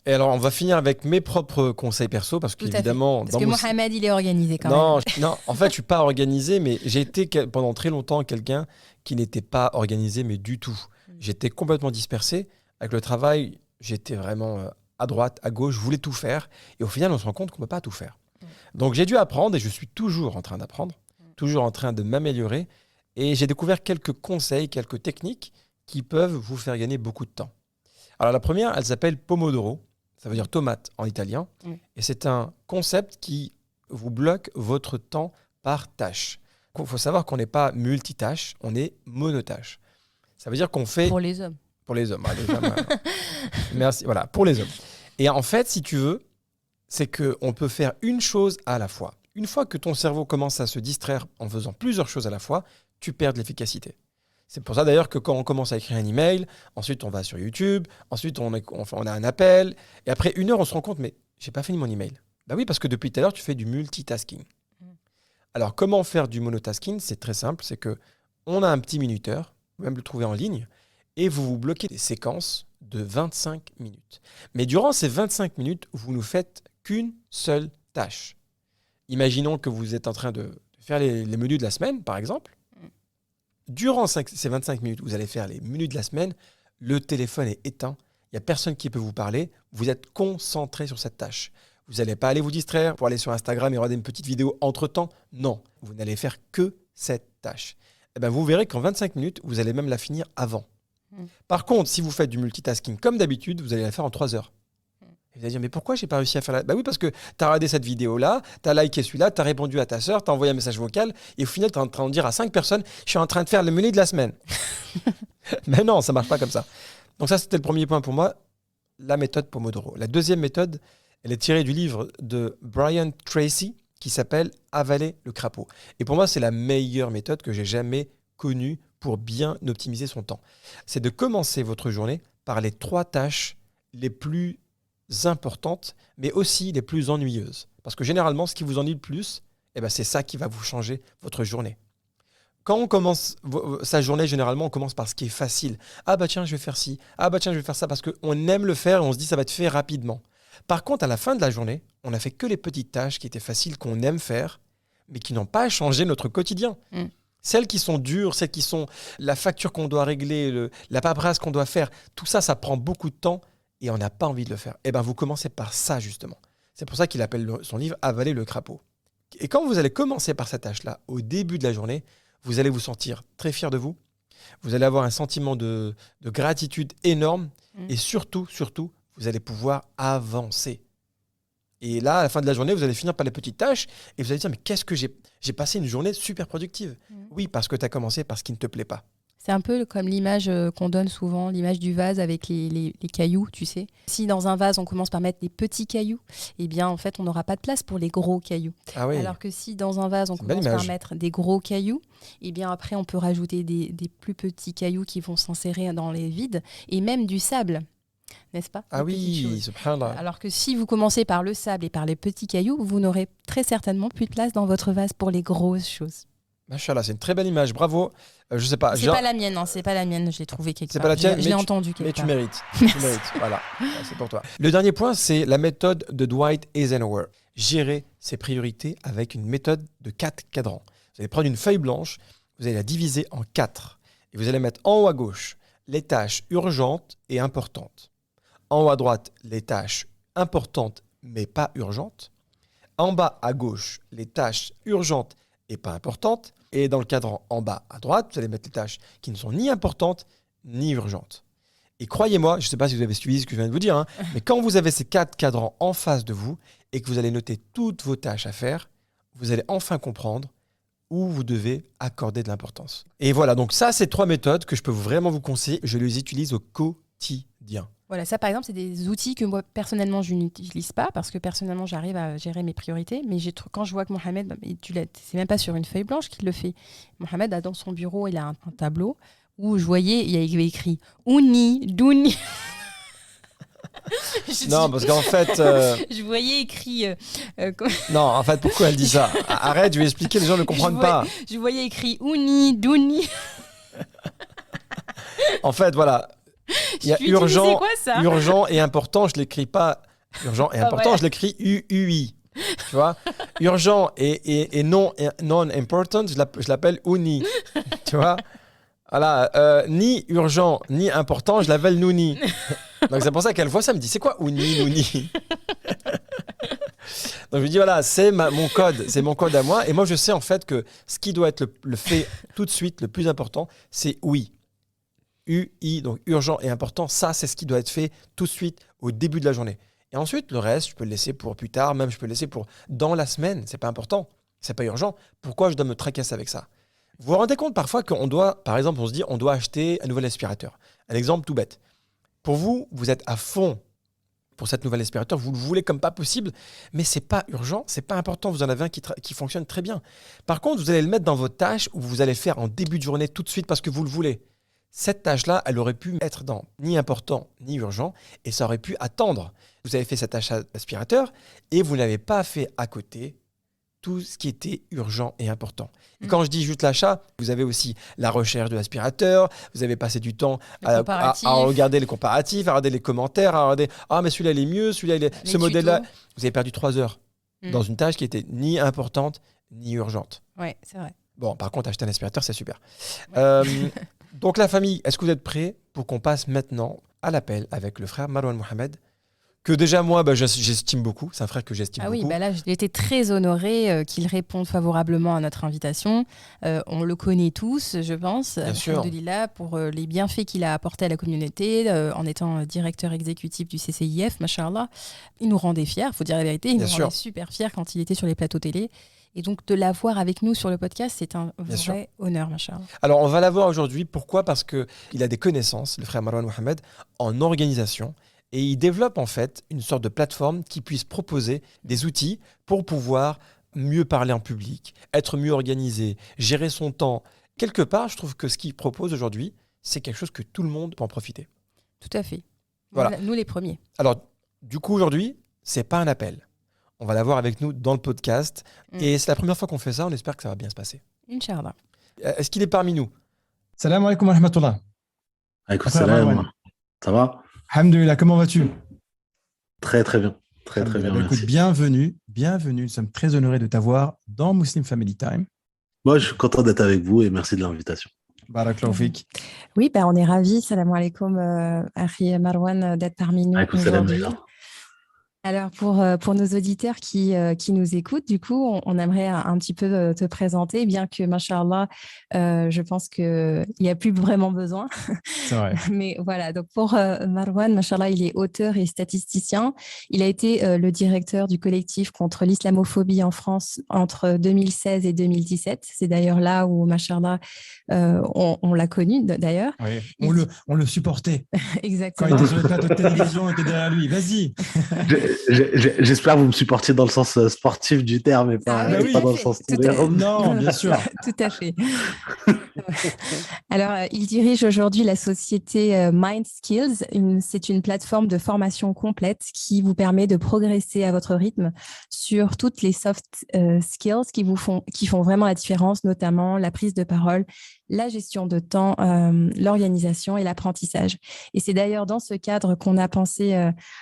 Et alors, on va finir avec mes propres conseils perso parce qu'évidemment... Parce que Mohamed, il est organisé quand même. Non, en fait, je ne suis pas organisé, mais j'ai été pendant très longtemps quelqu'un qui n'était pas organisé, mais du tout. J'étais complètement dispersé. Avec le travail, j'étais vraiment à droite, à gauche, je voulais tout faire. Et au final, on se rend compte qu'on ne peut pas tout faire. Donc, j'ai dû apprendre et je suis toujours en train d'apprendre, toujours en train de m'améliorer. Et j'ai découvert quelques conseils, quelques techniques qui peuvent vous faire gagner beaucoup de temps. Alors la première, elle s'appelle Pomodoro, ça veut dire tomate en italien, et c'est un concept qui vous bloque votre temps par tâche. Il faut savoir qu'on n'est pas multitâche, on est monotâche. Ça veut dire qu'on fait... Pour les hommes. Pour les hommes, déjà, merci, voilà, pour les hommes. Et en fait, si tu veux, c'est qu'on peut faire une chose à la fois. Une fois que ton cerveau commence à se distraire en faisant plusieurs choses à la fois, tu perds de l'efficacité. C'est pour ça d'ailleurs que quand on commence à écrire un email, ensuite on va sur YouTube, ensuite on a un appel, et après 1 heure on se rend compte, mais j'ai pas fini mon email. Bah oui, parce que depuis tout à l'heure tu fais du multitasking. Alors comment faire du monotasking? C'est très simple, c'est que on a un petit minuteur, vous pouvez même le trouver en ligne, et vous vous bloquez des séquences de 25 minutes. Mais durant ces 25 minutes, vous ne faites qu'une seule tâche. Imaginons que vous êtes en train de faire les menus de la semaine, par exemple. Durant ces 25 minutes, vous allez faire les menus de la semaine, le téléphone est éteint, il n'y a personne qui peut vous parler, vous êtes concentré sur cette tâche. Vous n'allez pas aller vous distraire pour aller sur Instagram et regarder une petite vidéo entre-temps. Non, vous n'allez faire que cette tâche. Et bien, vous verrez qu'en 25 minutes, vous allez même la finir avant. Par contre, si vous faites du multitasking comme d'habitude, vous allez la faire en 3 heures. Et vous allez dire, mais pourquoi j'ai pas réussi à faire la... Bah oui, parce que tu as regardé cette vidéo-là, tu as liké celui-là, tu as répondu à ta sœur, tu as envoyé un message vocal, et au final, tu es en train de dire à 5 personnes, je suis en train de faire le menu de la semaine. Mais non, ça marche pas comme ça. Donc ça, c'était le premier point pour moi, la méthode Pomodoro. La deuxième méthode, elle est tirée du livre de Brian Tracy, qui s'appelle « Avaler le crapaud ». Et pour moi, c'est la meilleure méthode que j'ai jamais connue pour bien optimiser son temps. C'est de commencer votre journée par les 3 tâches les plus importantes, mais aussi les plus ennuyeuses. Parce que généralement, ce qui vous ennuie le plus, c'est ça qui va vous changer votre journée. Quand on commence sa journée, généralement, on commence par ce qui est facile. Ah bah tiens, je vais faire ci. Ah bah tiens, je vais faire ça, parce qu'on aime le faire et on se dit ça va être fait rapidement. Par contre, à la fin de la journée, on n'a fait que les petites tâches qui étaient faciles, qu'on aime faire, mais qui n'ont pas changé notre quotidien. Celles qui sont dures, celles qui sont la facture qu'on doit régler, la paperasse qu'on doit faire, tout ça, ça prend beaucoup de temps et on n'a pas envie de le faire. Et bien, vous commencez par ça, justement. C'est pour ça qu'il appelle son livre « Avaler le crapaud ». Et quand vous allez commencer par cette tâche-là, au début de la journée, vous allez vous sentir très fier de vous. Vous allez avoir un sentiment de gratitude énorme. Et surtout, vous allez pouvoir avancer. Et là, à la fin de la journée, vous allez finir par les petites tâches et vous allez dire, mais qu'est-ce que j'ai passé une journée super productive. Oui, parce que tu as commencé par ce qui ne te plaît pas. C'est un peu comme l'image qu'on donne souvent, l'image du vase avec les cailloux, tu sais. Si dans un vase, on commence par mettre des petits cailloux, eh bien, en fait, on n'aura pas de place pour les gros cailloux. Ah oui. Alors que si dans un vase, on commence par mettre des gros cailloux, eh bien, après, on peut rajouter des plus petits cailloux qui vont s'insérer dans les vides et même du sable. N'est-ce pas? Ah oui, subhanallah. Alors que si vous commencez par le sable et par les petits cailloux, vous n'aurez très certainement plus de place dans votre vase pour les grosses choses. Machallah, c'est une très belle image, bravo. Je sais pas. C'est pas la mienne, hein, c'est pas la mienne, je l'ai trouvée quelque part. C'est pas la tienne, je l'ai entendu quelque part. Mais tu mérites. Tu mérites. Voilà, c'est pour toi. Le dernier point, c'est la méthode de Dwight Eisenhower. Gérer ses priorités avec une méthode de 4 cadrans. Vous allez prendre une feuille blanche, vous allez la diviser en 4 et vous allez mettre en haut à gauche les tâches urgentes et importantes. En haut à droite, les tâches importantes mais pas urgentes. En bas à gauche, les tâches urgentes et pas importantes. Et dans le cadran en bas à droite, vous allez mettre les tâches qui ne sont ni importantes ni urgentes. Et croyez-moi, je ne sais pas si vous avez suivi ce que je viens de vous dire, mais quand vous avez ces 4 cadrans en face de vous et que vous allez noter toutes vos tâches à faire, vous allez enfin comprendre où vous devez accorder de l'importance. Et voilà, donc ça, c'est 3 méthodes que je peux vraiment vous conseiller. Je les utilise au quotidien. Voilà, ça par exemple, c'est des outils que moi personnellement je n'utilise pas parce que personnellement j'arrive à gérer mes priorités. Mais quand je vois que Mohamed, c'est même pas sur une feuille blanche qu'il le fait. Mohamed a dans son bureau, il a un tableau où je voyais, il y avait écrit Ouni, Douni. Non, parce qu'en fait. Je voyais écrit. Non, en fait, pourquoi elle dit ça? Arrête, je vais expliquer, les gens ne comprennent pas. Je voyais écrit Ouni, Douni. En fait, voilà. Il y a urgent et important, je ne l'écris pas urgent et important, je l'écris UUI. Tu vois, urgent et non important, je l'appelle UNI. Tu vois, voilà, ni urgent ni important, je l'appelle Nouni. Donc c'est pour ça qu'elle voit ça, elle me dit c'est quoi UNI, Nouni? Donc je lui dis voilà, c'est mon code à moi et moi je sais en fait que ce qui doit être le fait tout de suite, le plus important, c'est oui. UI, donc urgent et important, ça, c'est ce qui doit être fait tout de suite au début de la journée. Et ensuite, le reste, je peux le laisser pour plus tard, même je peux le laisser pour dans la semaine. C'est pas important, c'est pas urgent. Pourquoi je dois me tracasser avec ça? Vous vous rendez compte parfois qu'on doit, par exemple, on se dit, on doit acheter un nouvel aspirateur. Un exemple tout bête. Pour vous, vous êtes à fond pour cette nouvelle aspirateur, vous le voulez comme pas possible, mais c'est pas urgent, c'est pas important, vous en avez un qui fonctionne très bien. Par contre, vous allez le mettre dans votre tâche où vous allez faire en début de journée tout de suite parce que vous le voulez. Cette tâche-là, elle aurait pu être dans ni important ni urgent et ça aurait pu attendre. Vous avez fait cette tâche aspirateur et vous n'avez pas fait à côté tout ce qui était urgent et important. Et quand je dis juste l'achat, vous avez aussi la recherche de l'aspirateur, vous avez passé du temps à regarder les comparatifs, à regarder les commentaires, à regarder « Ah, mais celui-là, il est mieux, celui-là, ce modèle-là… » Vous avez perdu 3 heures dans une tâche qui était ni importante, ni urgente. Oui, c'est vrai. Bon, par contre, acheter un aspirateur, c'est super. Donc, la famille, est-ce que vous êtes prêts pour qu'on passe maintenant à l'appel avec le frère Marwan Mohamed que déjà moi, j'estime beaucoup. C'est un frère que j'estime beaucoup. Ah oui, là, j'ai été très honorée qu'il réponde favorablement à notre invitation. On le connaît tous, je pense. Bien sûr. Alhamdoulilah, pour les bienfaits qu'il a apportés à la communauté en étant directeur exécutif du CCIF, machallah. Il nous rendait fiers, il faut dire la vérité. Il nous rendait super fiers quand il était sur les plateaux télé. Et donc, de l'avoir avec nous sur le podcast, c'est un vrai honneur, machallah. Alors, on va l'avoir aujourd'hui. Pourquoi ? Parce qu'il a des connaissances, le frère Marwan Mohamed, en organisation. Et il développe en fait une sorte de plateforme qui puisse proposer des outils pour pouvoir mieux parler en public, être mieux organisé, gérer son temps. Quelque part, je trouve que ce qu'il propose aujourd'hui, c'est quelque chose que tout le monde peut en profiter. Tout à fait. Voilà. Nous les premiers. Alors, du coup, aujourd'hui, c'est pas un appel. On va l'avoir avec nous dans le podcast. Et c'est la première fois qu'on fait ça. On espère que ça va bien se passer. Inch'Allah. Est-ce qu'il est parmi nous ? Salam alaikum wa rahmatullah. Alaikum salam. Ça va ? Alhamdoulilah, comment vas-tu ? Très très bien. Très très bien. Écoute, bienvenue. Nous sommes très honorés de t'avoir dans Muslim Family Time. Moi, je suis content d'être avec vous et merci de l'invitation. Barakallahu fik. Oui, on est ravis. Salam alaikum, Akhi Marwan, d'être parmi nous aujourd'hui. Alors, pour nos auditeurs qui nous écoutent, du coup, on aimerait un petit peu te présenter, bien que, machallah, je pense qu'il n'y a plus vraiment besoin. C'est vrai. Mais voilà, donc pour Marwan, machallah, il est auteur et statisticien. Il a été le directeur du collectif contre l'islamophobie en France entre 2016 et 2017. C'est d'ailleurs là où, machallah, on l'a connu, d'ailleurs. Oui, on le supportait. Exactement. Quand il était sur le plateau de télévision, on était derrière lui. Vas-y. J'espère que vous me supportiez dans le sens sportif du terme et pas dans le sens Non, bien sûr. Tout à fait. Alors, il dirige aujourd'hui la société Mind Skills. C'est une plateforme de formation complète qui vous permet de progresser à votre rythme sur toutes les soft skills qui font vraiment la différence, notamment la prise de parole, la gestion de temps, l'organisation et l'apprentissage. Et c'est d'ailleurs dans ce cadre qu'on a pensé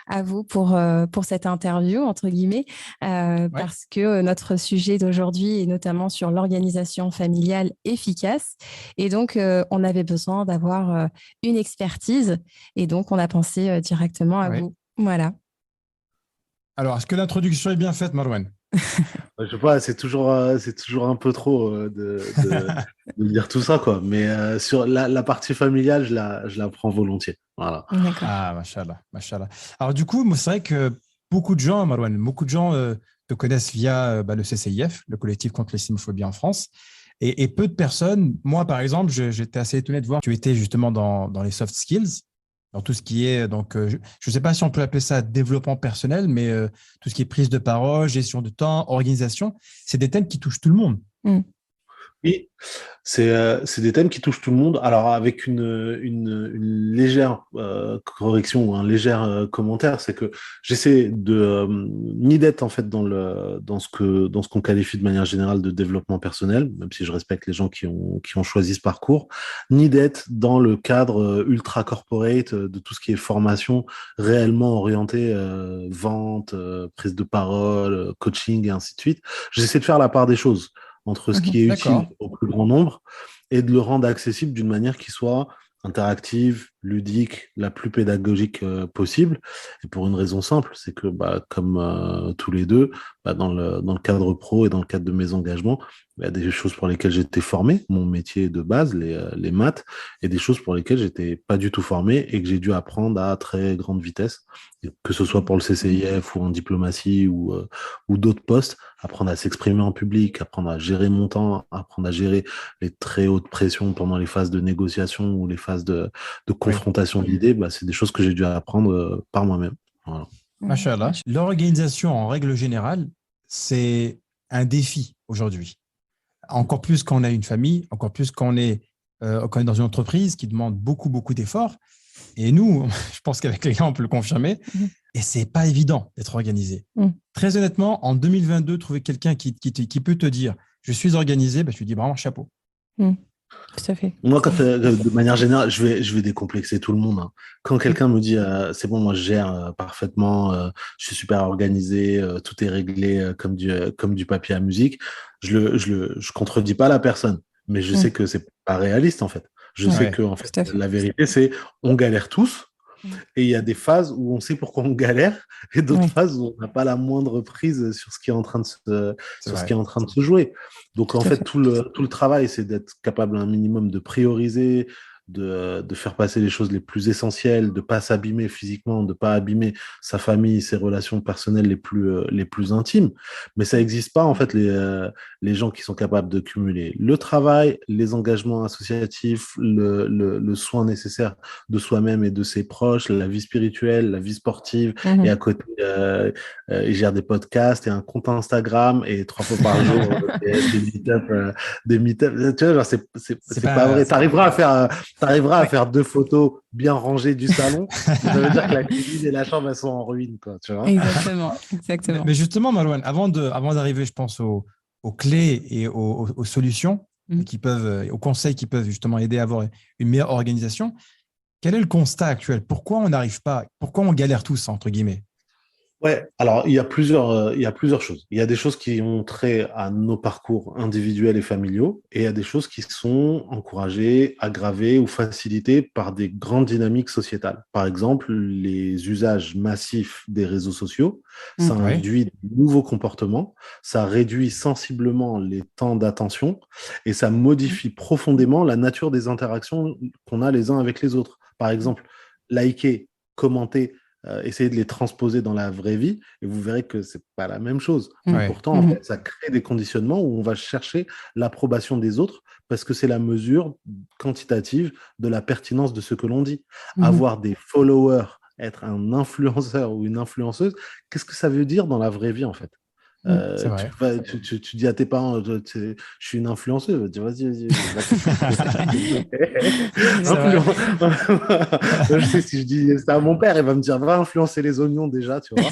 à vous pour cette interview, entre guillemets, parce que notre sujet d'aujourd'hui est notamment sur l'organisation familiale efficace. Et donc, on avait besoin d'avoir une expertise. Et donc, on a pensé directement à vous. Voilà. Alors, est-ce que l'introduction est bien faite, Marwan ? Je sais pas, c'est toujours un peu trop de dire tout ça, quoi. Mais sur la partie familiale, je la prends volontiers. Voilà. Ah, machallah. Alors du coup, c'est vrai que beaucoup de gens, Marwan, te connaissent via le CCIF, le collectif contre l'islamophobie en France. Et peu de personnes, moi par exemple, j'étais assez étonné de voir que tu étais justement dans les soft skills, dans tout ce qui est, donc, je ne sais pas si on peut appeler ça développement personnel, mais tout ce qui est prise de parole, gestion de temps, organisation, c'est des thèmes qui touchent tout le monde. Oui, c'est des thèmes qui touchent tout le monde. Alors avec une légère correction ou un léger commentaire, c'est que j'essaie de ni d'être en fait dans ce qu'on qualifie de manière générale de développement personnel, même si je respecte les gens qui ont choisi ce parcours, ni d'être dans le cadre ultra corporate de tout ce qui est formation réellement orienté vente, prise de parole, coaching et ainsi de suite. J'essaie de faire la part des choses entre ce qui est utile au plus grand nombre et de le rendre accessible d'une manière qui soit interactive, ludique, la plus pédagogique possible. Et pour une raison simple, c'est que comme tous les deux, dans le cadre pro et dans le cadre de mes engagements, il y a des choses pour lesquelles j'étais formé, mon métier de base, les maths, et des choses pour lesquelles j'étais pas du tout formé et que j'ai dû apprendre à très grande vitesse, que ce soit pour le CCIF ou en diplomatie ou d'autres postes, apprendre à s'exprimer en public, apprendre à gérer mon temps, apprendre à gérer les très hautes pressions pendant les phases de négociation ou les phases de confrontation d'idées, c'est des choses que j'ai dû apprendre par moi-même. Voilà. Machallah. L'organisation, en règle générale, c'est un défi aujourd'hui. Encore plus quand on a une famille, encore plus quand on est dans une entreprise qui demande beaucoup, beaucoup d'efforts. Et nous, je pense qu'avec les gars, on peut le confirmer. Et c'est pas évident d'être organisé. Très honnêtement, en 2022, trouver quelqu'un qui peut te dire « je suis organisé », je lui dis vraiment chapeau. Tout à fait. Moi, de manière générale, je vais décomplexer tout le monde. Hein. Quand quelqu'un me dit c'est bon, moi je gère parfaitement, je suis super organisé, tout est réglé comme du papier à musique, je contredis pas la personne, mais je sais que c'est pas réaliste en fait. Je sais que en fait, la vérité c'est on galère tous. Et il y a des phases où on sait pourquoi on galère et d'autres phases où on n'a pas la moindre prise sur ce qui est en train de se jouer. Donc, en fait, tout le travail, c'est d'être capable un minimum de prioriser, de faire passer les choses les plus essentielles, de ne pas s'abîmer physiquement, de ne pas abîmer sa famille, ses relations personnelles les plus intimes. Mais ça n'existe pas, en fait, les gens qui sont capables de cumuler le travail, les engagements associatifs, le soin nécessaire de soi-même et de ses proches, la vie spirituelle, la vie sportive, et à côté, ils gèrent des podcasts et un compte Instagram et 3 fois par jour des meet-ups. Tu vois, genre, c'est pas vrai. T'arriveras à faire 2 photos bien rangées du salon. Ça veut dire que la cuisine et la chambre, elles sont en ruine, quoi, tu vois. Exactement. Mais justement, Marouane, avant d'arriver, je pense, aux clés et aux solutions aux conseils qui peuvent justement aider à avoir une meilleure organisation, quel est le constat actuel? Pourquoi on n'arrive pas? Pourquoi on galère tous, entre guillemets? Ouais, alors il y a plusieurs choses. Il y a des choses qui ont trait à nos parcours individuels et familiaux, et il y a des choses qui sont encouragées, aggravées ou facilitées par des grandes dynamiques sociétales. Par exemple, les usages massifs des réseaux sociaux, ça induit de nouveaux comportements, ça réduit sensiblement les temps d'attention, et ça modifie profondément la nature des interactions qu'on a les uns avec les autres. Par exemple, liker, commenter, essayer de les transposer dans la vraie vie et vous verrez que c'est pas la même chose. Pourtant, en fait, ça crée des conditionnements où on va chercher l'approbation des autres parce que c'est la mesure quantitative de la pertinence de ce que l'on dit. Avoir des followers, être un influenceur ou une influenceuse, qu'est-ce que ça veut dire dans la vraie vie, en fait? Tu dis à tes parents, je suis une influenceuse, tu dis vas-y. Je sais, si je dis ça à mon père, il va me dire va influencer les oignons déjà, tu vois.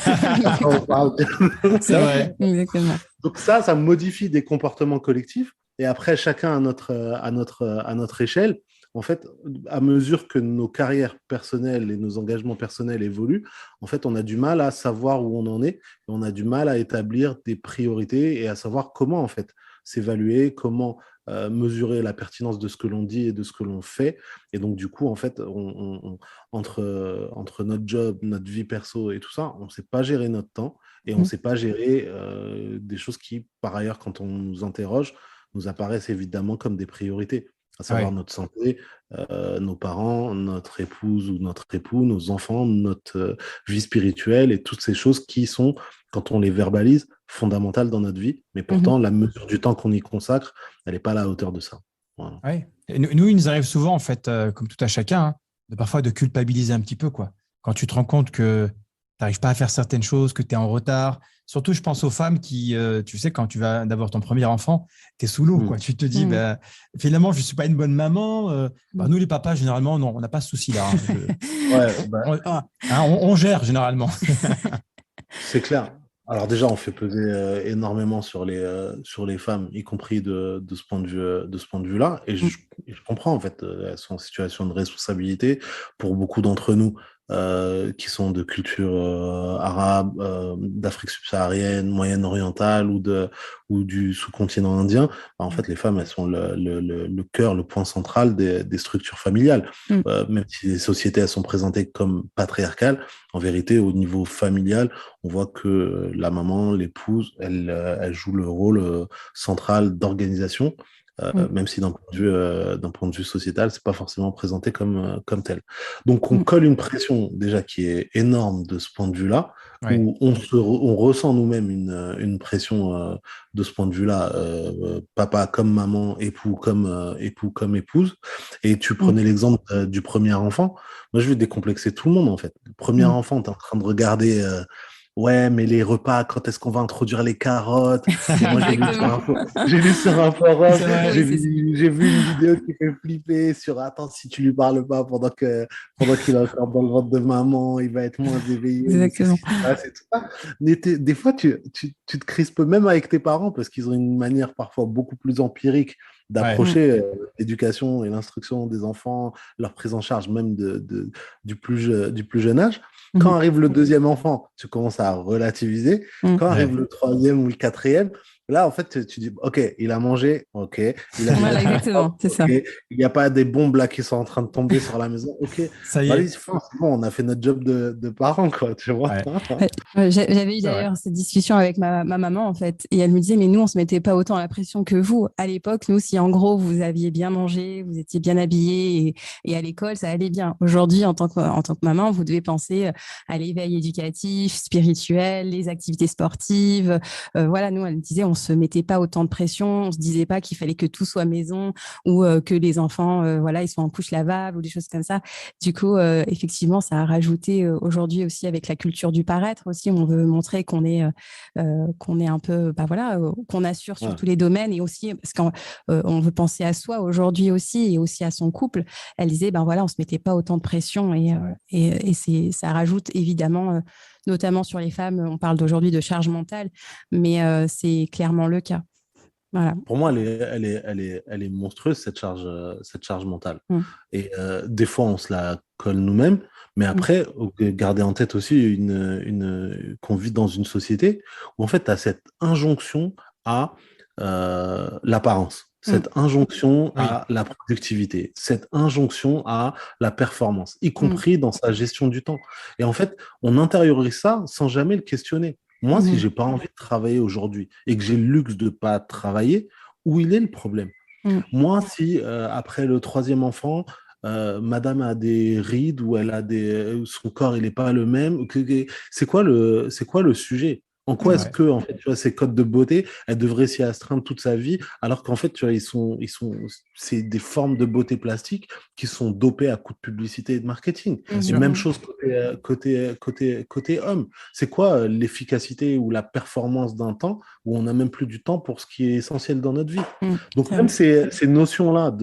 C'est vrai, exactement. Donc ça modifie des comportements collectifs et après chacun à notre échelle. En fait, à mesure que nos carrières personnelles et nos engagements personnels évoluent, en fait, on a du mal à savoir où on en est, et on a du mal à établir des priorités et à savoir comment, en fait, s'évaluer, comment mesurer la pertinence de ce que l'on dit et de ce que l'on fait. Et donc, du coup, en fait, entre notre job, notre vie perso et tout ça, on ne sait pas gérer notre temps et on ne sait pas gérer des choses qui, par ailleurs, quand on nous interroge, nous apparaissent évidemment comme des priorités, à savoir notre santé, nos parents, notre épouse ou notre époux, nos enfants, notre vie spirituelle et toutes ces choses qui sont, quand on les verbalise, fondamentales dans notre vie. Mais pourtant, la mesure du temps qu'on y consacre, elle n'est pas à la hauteur de ça. Voilà. Et nous, il nous arrive souvent, en fait, comme tout à chacun, parfois de culpabiliser un petit peu, quoi. Quand tu te rends compte que tu n'arrives pas à faire certaines choses, que tu es en retard. Surtout, je pense aux femmes qui, tu sais, quand tu vas d'avoir ton premier enfant, tu es sous l'eau, quoi. Tu te dis, finalement, je ne suis pas une bonne maman. Nous, les papas, généralement, non, on n'a pas ce souci-là. On gère, généralement. C'est clair. Alors déjà, on fait peser énormément sur les femmes, y compris de ce point de vue-là. Et je comprends, en fait, elles sont en situation de responsabilité. Pour beaucoup d'entre nous, qui sont de culture arabe, d'Afrique subsaharienne, moyenne-orientale ou du sous-continent indien, bah, en fait, les femmes, elles sont le cœur, le point central des structures familiales. Même si les sociétés, elles sont présentées comme patriarcales, en vérité, au niveau familial, on voit que la maman, l'épouse, elle joue le rôle central d'organisation. Même si d'un point de vue sociétal, c'est pas forcément présenté comme tel. Donc, on colle une pression déjà qui est énorme de ce point de vue-là, où on ressent nous-mêmes une pression de ce point de vue-là, papa comme maman, époux comme épouse. Et tu prenais l'exemple du premier enfant. Moi, je vais décomplexer tout le monde, en fait. Le premier enfant, tu es en train de regarder... ouais, mais les repas, quand est-ce qu'on va introduire les carottes? Et moi, j'ai lu sur un forum, j'ai vu une vidéo qui fait flipper sur attends, si tu lui parles pas pendant qu'il est encore dans le ventre de maman, il va être moins éveillé. Exactement. C'est tout ça. Mais des fois, tu te crispes même avec tes parents parce qu'ils ont une manière parfois beaucoup plus empirique d'approcher l'éducation et l'instruction des enfants, leur prise en charge même du plus jeune âge. Quand arrive le deuxième enfant, tu commences à relativiser. Quand arrive le troisième ou le quatrième, là, en fait, tu dis, OK, il a mangé, OK. Il a voilà, exactement, c'est ça. Il n'y a pas des bombes là qui sont en train de tomber sur la maison, OK. Ça y est. C'est bon, on a fait notre job de parents, quoi, tu vois. J'avais eu d'ailleurs cette discussion avec ma maman, en fait, et elle me disait, mais nous, on ne se mettait pas autant la pression que vous. À l'époque, nous, si en gros, vous aviez bien mangé, vous étiez bien habillé et à l'école, ça allait bien. Aujourd'hui, en tant que maman, vous devez penser à l'éveil éducatif, spirituel, les activités sportives. Voilà, nous, elle me disait, on se mettait pas autant de pression, on se disait pas qu'il fallait que tout soit maison ou que les enfants, voilà, ils soient en couche lavable ou des choses comme ça. Du coup, effectivement, ça a rajouté aujourd'hui aussi avec la culture du paraître aussi. On veut montrer qu'on est un peu, qu'on assure sur tous les domaines et aussi parce qu'on veut penser à soi aujourd'hui aussi et aussi à son couple. Elle disait, on se mettait pas autant de pression et ça rajoute évidemment, notamment sur les femmes, on parle d'aujourd'hui de charge mentale, mais c'est clairement le cas. Voilà. Pour moi, elle est monstrueuse, cette charge mentale. Et des fois, on se la colle nous-mêmes. Mais après, garder en tête aussi qu'on vit dans une société où, en fait, tu as cette injonction à l'apparence, cette injonction à la productivité, cette injonction à la performance, y compris dans sa gestion du temps. Et en fait, on intériorise ça sans jamais le questionner. Moi, si j'ai pas envie de travailler aujourd'hui et que j'ai le luxe de pas travailler, où il est le problème? Moi, si après le troisième enfant, madame a des rides ou elle a son corps il n'est pas le même, c'est quoi le sujet? En quoi est-ce que, en fait, tu vois, ces codes de beauté, elle devrait s'y astreindre toute sa vie, alors qu'en fait, tu vois, c'est des formes de beauté plastique qui sont dopées à coups de publicité et de marketing. Et même chose côté homme. C'est quoi l'efficacité ou la performance d'un temps où on n'a même plus du temps pour ce qui est essentiel dans notre vie? Donc, même ces notions-là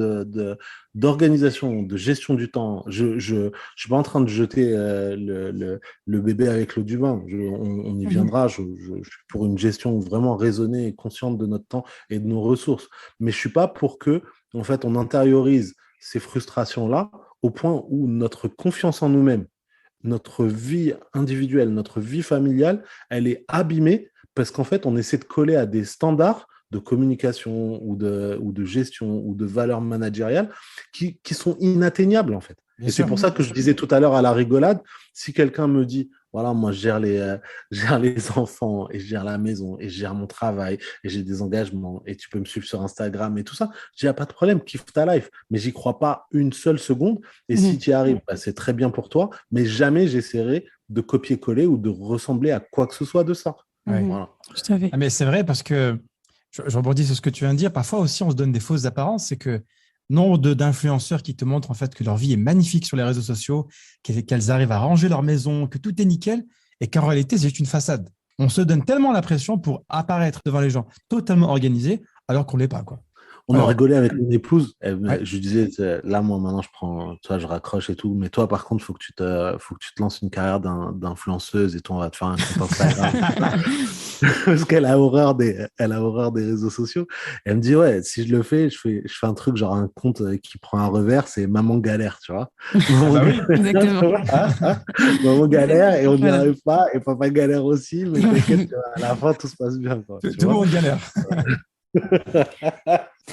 d'organisation, de gestion du temps, je suis pas en train de jeter le bébé avec l'eau du bain. On y viendra. Je suis pour une gestion vraiment raisonnée et consciente de notre temps et de nos ressources. Mais je suis pas pour que, en fait, on intériorise ces frustrations-là au point où notre confiance en nous-mêmes, notre vie individuelle, notre vie familiale, elle est abîmée parce qu'en fait, on essaie de coller à des standards de communication ou de gestion ou de valeurs managériales qui sont inatteignables, en fait. Et c'est pour ça que je disais tout à l'heure à la rigolade, si quelqu'un me dit, voilà, moi, je gère les enfants et je gère la maison et je gère mon travail et j'ai des engagements et tu peux me suivre sur Instagram et tout ça, je dis, pas de problème, kiffe ta life. Mais j'y crois pas une seule seconde. Et si tu y arrives, c'est très bien pour toi, mais jamais j'essaierai de copier-coller ou de ressembler à quoi que ce soit de ça. Voilà. Mais c'est vrai parce que je rebondis sur ce que tu viens de dire. Parfois aussi, on se donne des fausses apparences. C'est que nombre d'influenceurs qui te montrent en fait que leur vie est magnifique sur les réseaux sociaux, qu'elles arrivent à ranger leur maison, que tout est nickel, et qu'en réalité, c'est juste une façade. On se donne tellement la pression pour apparaître devant les gens totalement organisé, alors qu'on ne l'est pas, quoi. On en Ouais. rigolait avec mon épouse. Ouais. Je lui disais, là, moi, maintenant, je raccroche et tout. Mais toi, par contre, faut que tu te lances une carrière d'influenceuse et tout. On va te faire un compte Instagram. Parce qu'elle a elle a horreur des réseaux sociaux. Et elle me dit, ouais, si je le fais, je fais un truc, genre un compte qui prend un revers, c'est Maman galère, tu vois. Ah Maman bah oui. Exactement. Maman galère et on n'y Voilà. arrive pas. Et papa galère aussi, mais t'inquiète, à la fin, tout se passe bien, quoi, tu Tout le vois. monde galère.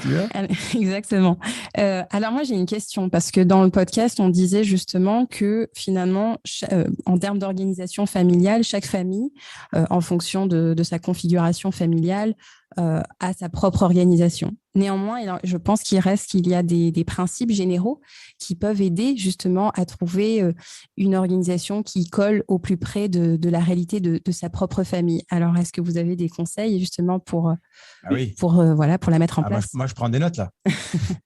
Tu vois? Exactement. Alors moi j'ai une question parce que dans le podcast on disait justement que finalement en termes d'organisation familiale, chaque famille, en fonction de sa configuration familiale, a sa propre organisation. Néanmoins, je pense qu'il y a des principes généraux qui peuvent aider justement à trouver une organisation qui colle au plus près de la réalité de sa propre famille. Alors est-ce que vous avez des conseils justement Ah oui. voilà, pour la mettre en Ah, place? moi, je prends des notes là.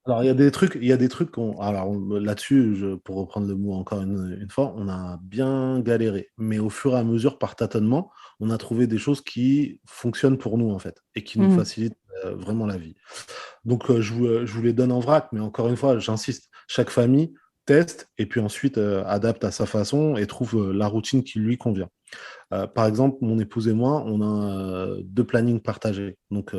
Alors, il y a des trucs là-dessus, pour reprendre le mot encore une fois, on a bien galéré. Mais au fur et à mesure, par tâtonnement, on a trouvé des choses qui fonctionnent pour nous, en fait, et qui nous Mhm. facilitent vraiment la vie. Donc, je vous les donne en vrac, mais encore une fois, j'insiste, chaque famille teste et puis ensuite adapte à sa façon et trouve la routine qui lui convient. Par exemple, mon épouse et moi, on a deux plannings partagés. Donc,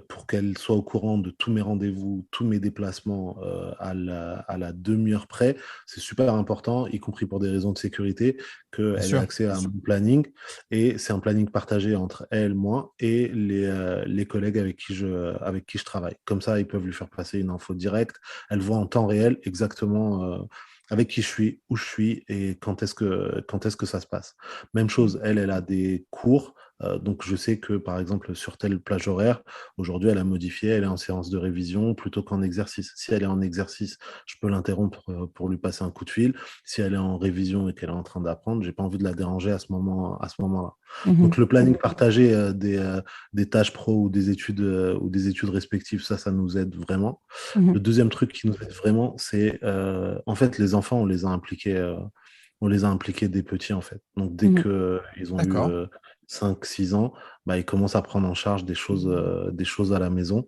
pour qu'elle soit au courant de tous mes rendez-vous, tous mes déplacements à la demi-heure près, c'est super important, y compris pour des raisons de sécurité, Bien qu'elle ait sûr. accès à mon planning. Et c'est un planning partagé entre elle, moi et les collègues avec qui je travaille. Comme ça, ils peuvent lui faire passer une info directe. Elle voit en temps réel exactement avec qui je suis, où je suis et quand est-ce que ça se passe. Même chose, elle a des cours. Donc, je sais que, par exemple, sur telle plage horaire, aujourd'hui, elle a modifié, elle est en séance de révision plutôt qu'en exercice. Si elle est en exercice, je peux l'interrompre pour lui passer un coup de fil. Si elle est en révision et qu'elle est en train d'apprendre, j'ai pas envie de la déranger à ce moment-là. Mhm. Donc, le planning partagé des tâches pro ou des études respectives, ça nous aide vraiment. Mhm. Le deuxième truc qui nous aide vraiment, c'est en fait les enfants, on les a impliqués dès petits en fait. Donc dès Mhm. qu'ils ont eu D'accord. 5-6 ans, bah, ils commencent à prendre en charge des choses à la maison.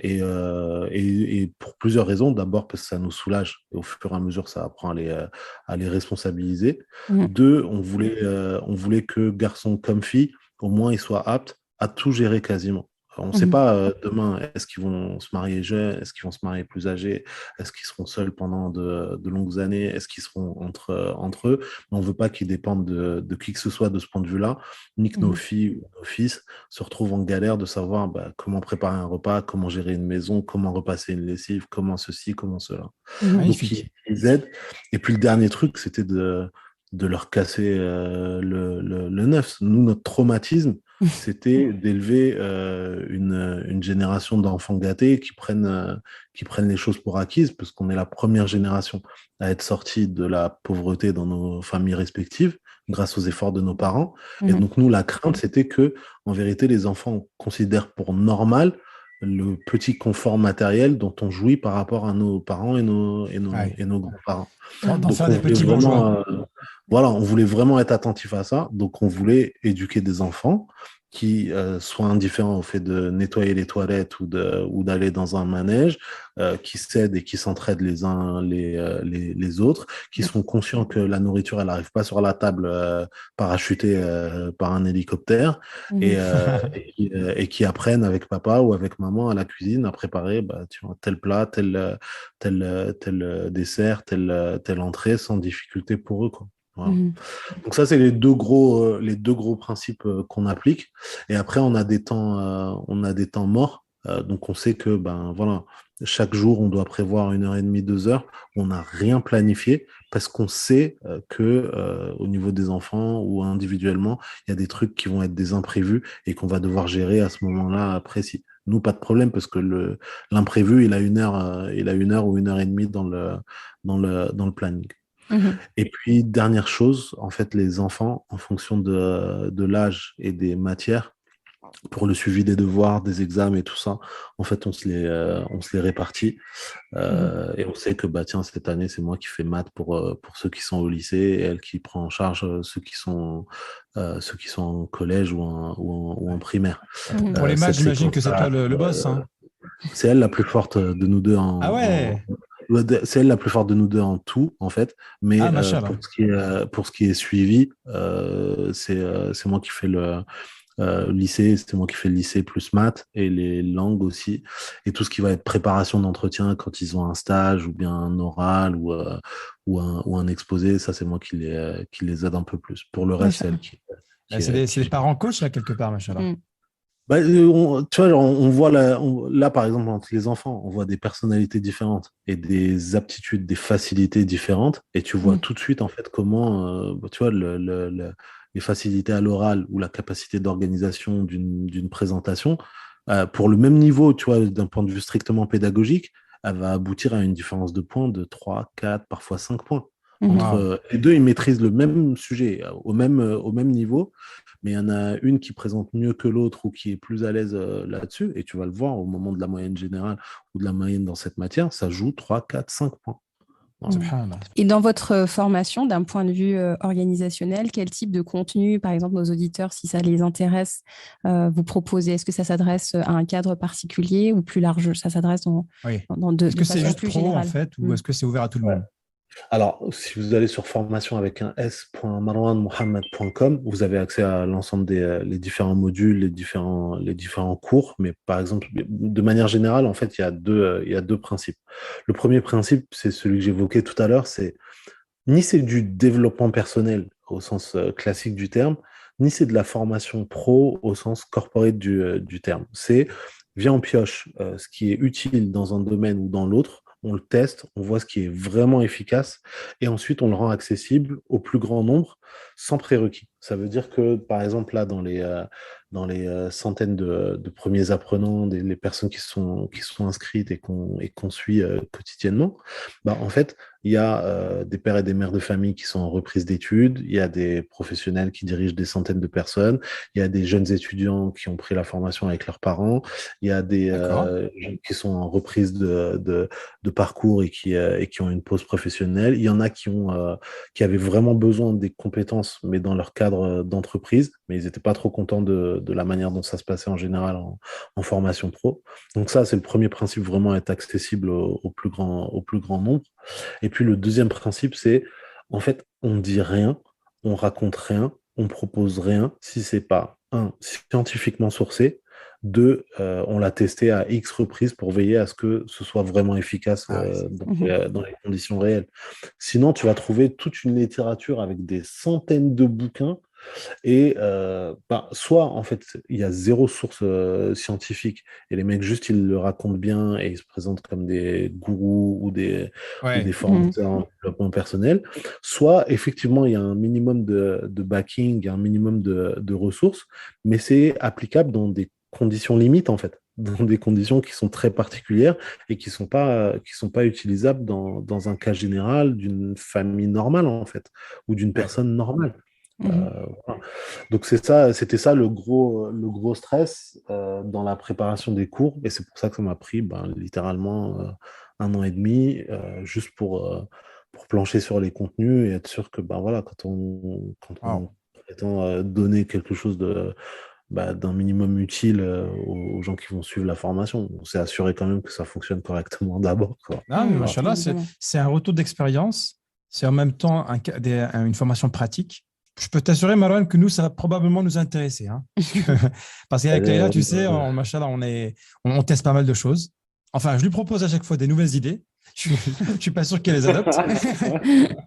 Et pour plusieurs raisons. D'abord parce que ça nous soulage et au fur et à mesure, ça apprend à les responsabiliser. Mhm. Deux, on voulait que garçons comme filles, au moins, ils soient aptes à tout gérer quasiment. On ne sait Mhm. pas demain, est-ce qu'ils vont se marier jeunes, est-ce qu'ils vont se marier plus âgés, est-ce qu'ils seront seuls pendant de longues années, est-ce qu'ils seront entre eux. Mais on ne veut pas qu'ils dépendent de qui que ce soit de ce point de vue-là, ni que nos Mhm. filles ou nos fils se retrouvent en galère de savoir bah, comment préparer un repas, comment gérer une maison, comment repasser une lessive, comment ceci, comment cela. Mhm. Donc, Magnifique. ils aident. Et puis, le dernier truc, c'était de leur casser le neuf. Nous, notre traumatisme, c'était d'élever une génération d'enfants gâtés qui prennent les choses pour acquises, parce qu'on est la première génération à être sortie de la pauvreté dans nos familles respectives, grâce aux efforts de nos parents. Et Mhm. donc, nous, la crainte, c'était que, en vérité, les enfants considèrent pour normal le petit confort matériel dont on jouit par rapport à nos parents Ouais. et nos grands-parents. D'en Donc, faire on des voulait petits bourgeois. vraiment, voilà, on voulait vraiment être attentif à ça. Donc, on voulait éduquer des enfants qui soient indifférents au fait de nettoyer les toilettes ou d'aller dans un manège, qui s'aident et qui s'entraident les uns les autres, qui sont conscients que la nourriture, elle n'arrive pas sur la table parachutée par un hélicoptère Mhm. et qui apprennent avec papa ou avec maman à la cuisine à préparer bah, tu vois, tel plat, tel dessert, telle entrée sans difficulté pour eux, quoi. Voilà. Mhm. Donc ça, c'est les deux gros principes qu'on applique. Et après, on a des temps morts. Donc on sait que ben voilà, chaque jour, on doit prévoir 1h30, 2 heures. On n'a rien planifié parce qu'on sait que au niveau des enfants ou individuellement, il y a des trucs qui vont être des imprévus et qu'on va devoir gérer à ce moment-là précis. Nous, pas de problème parce que l'imprévu, il a 1 heure ou 1h30 dans le planning. Mhm. Et puis, dernière chose, en fait, les enfants, en fonction de l'âge et des matières, pour le suivi des devoirs, des examens et tout ça, en fait, on se les répartit. Et on sait que tiens, cette année, c'est moi qui fais maths pour ceux qui sont au lycée et elle qui prend en charge ceux qui sont en collège ou en primaire. Pour les maths, Cette j'imagine que c'est toi séquence-là, le boss. Hein. c'est elle la plus forte de nous deux Ah ouais. c'est elle la plus forte de nous deux en tout, en fait. Mais Ah, machallah. pour ce qui est suivi, c'est moi qui fais le lycée, c'est moi qui fais le lycée plus maths et les langues aussi. Et tout ce qui va être préparation d'entretien quand ils ont un stage ou bien un oral ou un exposé, ça c'est moi qui les aide un peu plus. Pour le reste, c'est elle C'est les parents coachs, là, quelque part, machallah. tu vois, on voit là, par exemple, entre les enfants, on voit des personnalités différentes et des aptitudes, des facilités différentes. Et tu vois tout de suite, en fait, comment, tu vois, les facilités à l'oral ou la capacité d'organisation d'une présentation, pour le même niveau, tu vois, d'un point de vue strictement pédagogique, elle va aboutir à une différence de points de 3, 4, parfois 5 points. Entre les deux, ils maîtrisent le même sujet au même niveau, mais il y en a une qui présente mieux que l'autre ou qui est plus à l'aise là-dessus, et tu vas le voir au moment de la moyenne générale ou de la moyenne dans cette matière, ça joue 3, 4, 5 points. Subhanallah. Et dans votre formation, d'un point de vue organisationnel, quel type de contenu, par exemple, nos auditeurs, si ça les intéresse, vous proposez? Est-ce que ça s'adresse à un cadre particulier ou plus large? Ça s'adresse Est-ce que c'est juste pro, en fait, ou est-ce que c'est ouvert à tout le monde? Alors, si vous allez sur formation avec un s.marwanmohammed.com, vous avez accès à l'ensemble des les différents modules, les différents cours. Mais par exemple, de manière générale, en fait, il y a deux principes. Le premier principe, c'est celui que j'évoquais tout à l'heure, ni c'est du développement personnel au sens classique du terme, ni c'est de la formation pro au sens corporate du terme. C'est viens on pioche ce qui est utile dans un domaine ou dans l'autre, on le teste, on voit ce qui est vraiment efficace et ensuite on le rend accessible au plus grand nombre sans prérequis. Ça veut dire que, par exemple, là, dans les centaines de premiers apprenants, les personnes qui sont inscrites et qu'on suit quotidiennement, en fait, il y a des pères et des mères de famille qui sont en reprise d'études, il y a des professionnels qui dirigent des centaines de personnes, il y a des jeunes étudiants qui ont pris la formation avec leurs parents, il y a des jeunes qui sont en reprise de parcours et qui ont une pause professionnelle. Il y en a qui avaient vraiment besoin des compétences, mais dans leur cadre d'entreprise, mais ils n'étaient pas trop contents de la manière dont ça se passait en général en formation pro. Donc ça, c'est le premier principe, vraiment être accessible au plus grand nombre. Et puis le deuxième principe, c'est en fait, on dit rien, on raconte rien, on propose rien si c'est pas, un, scientifiquement sourcé, deux, on l'a testé à X reprises pour veiller à ce que ce soit vraiment efficace dans les conditions réelles. Sinon, tu vas trouver toute une littérature avec des centaines de bouquins et soit en fait il y a zéro source scientifique et les mecs juste ils le racontent bien et ils se présentent comme des gourous ou des formateurs en développement personnel, soit effectivement il y a un minimum de backing, il y a un minimum de ressources, mais c'est applicable dans des conditions limites en fait, dans des conditions qui sont très particulières et qui sont pas utilisables dans un cas général d'une famille normale en fait ou d'une personne normale. Voilà. Donc c'était ça le gros stress dans la préparation des cours et c'est pour ça que ça m'a pris littéralement 1 an et demi juste pour plancher sur les contenus et être sûr que voilà quand on prétend donner quelque chose d'un minimum utile aux gens qui vont suivre la formation, on s'est assuré quand même que ça fonctionne correctement d'abord, quoi. Ah, mais machallah, c'est un retour d'expérience, c'est en même temps une formation pratique. Je peux t'assurer, Marwan, que nous, ça va probablement nous intéresser. Hein. Parce qu'avec Leïla, tu sais, machallah, on teste pas mal de choses. Enfin, je lui propose à chaque fois des nouvelles idées. Je ne suis pas sûr qu'elle les adopte.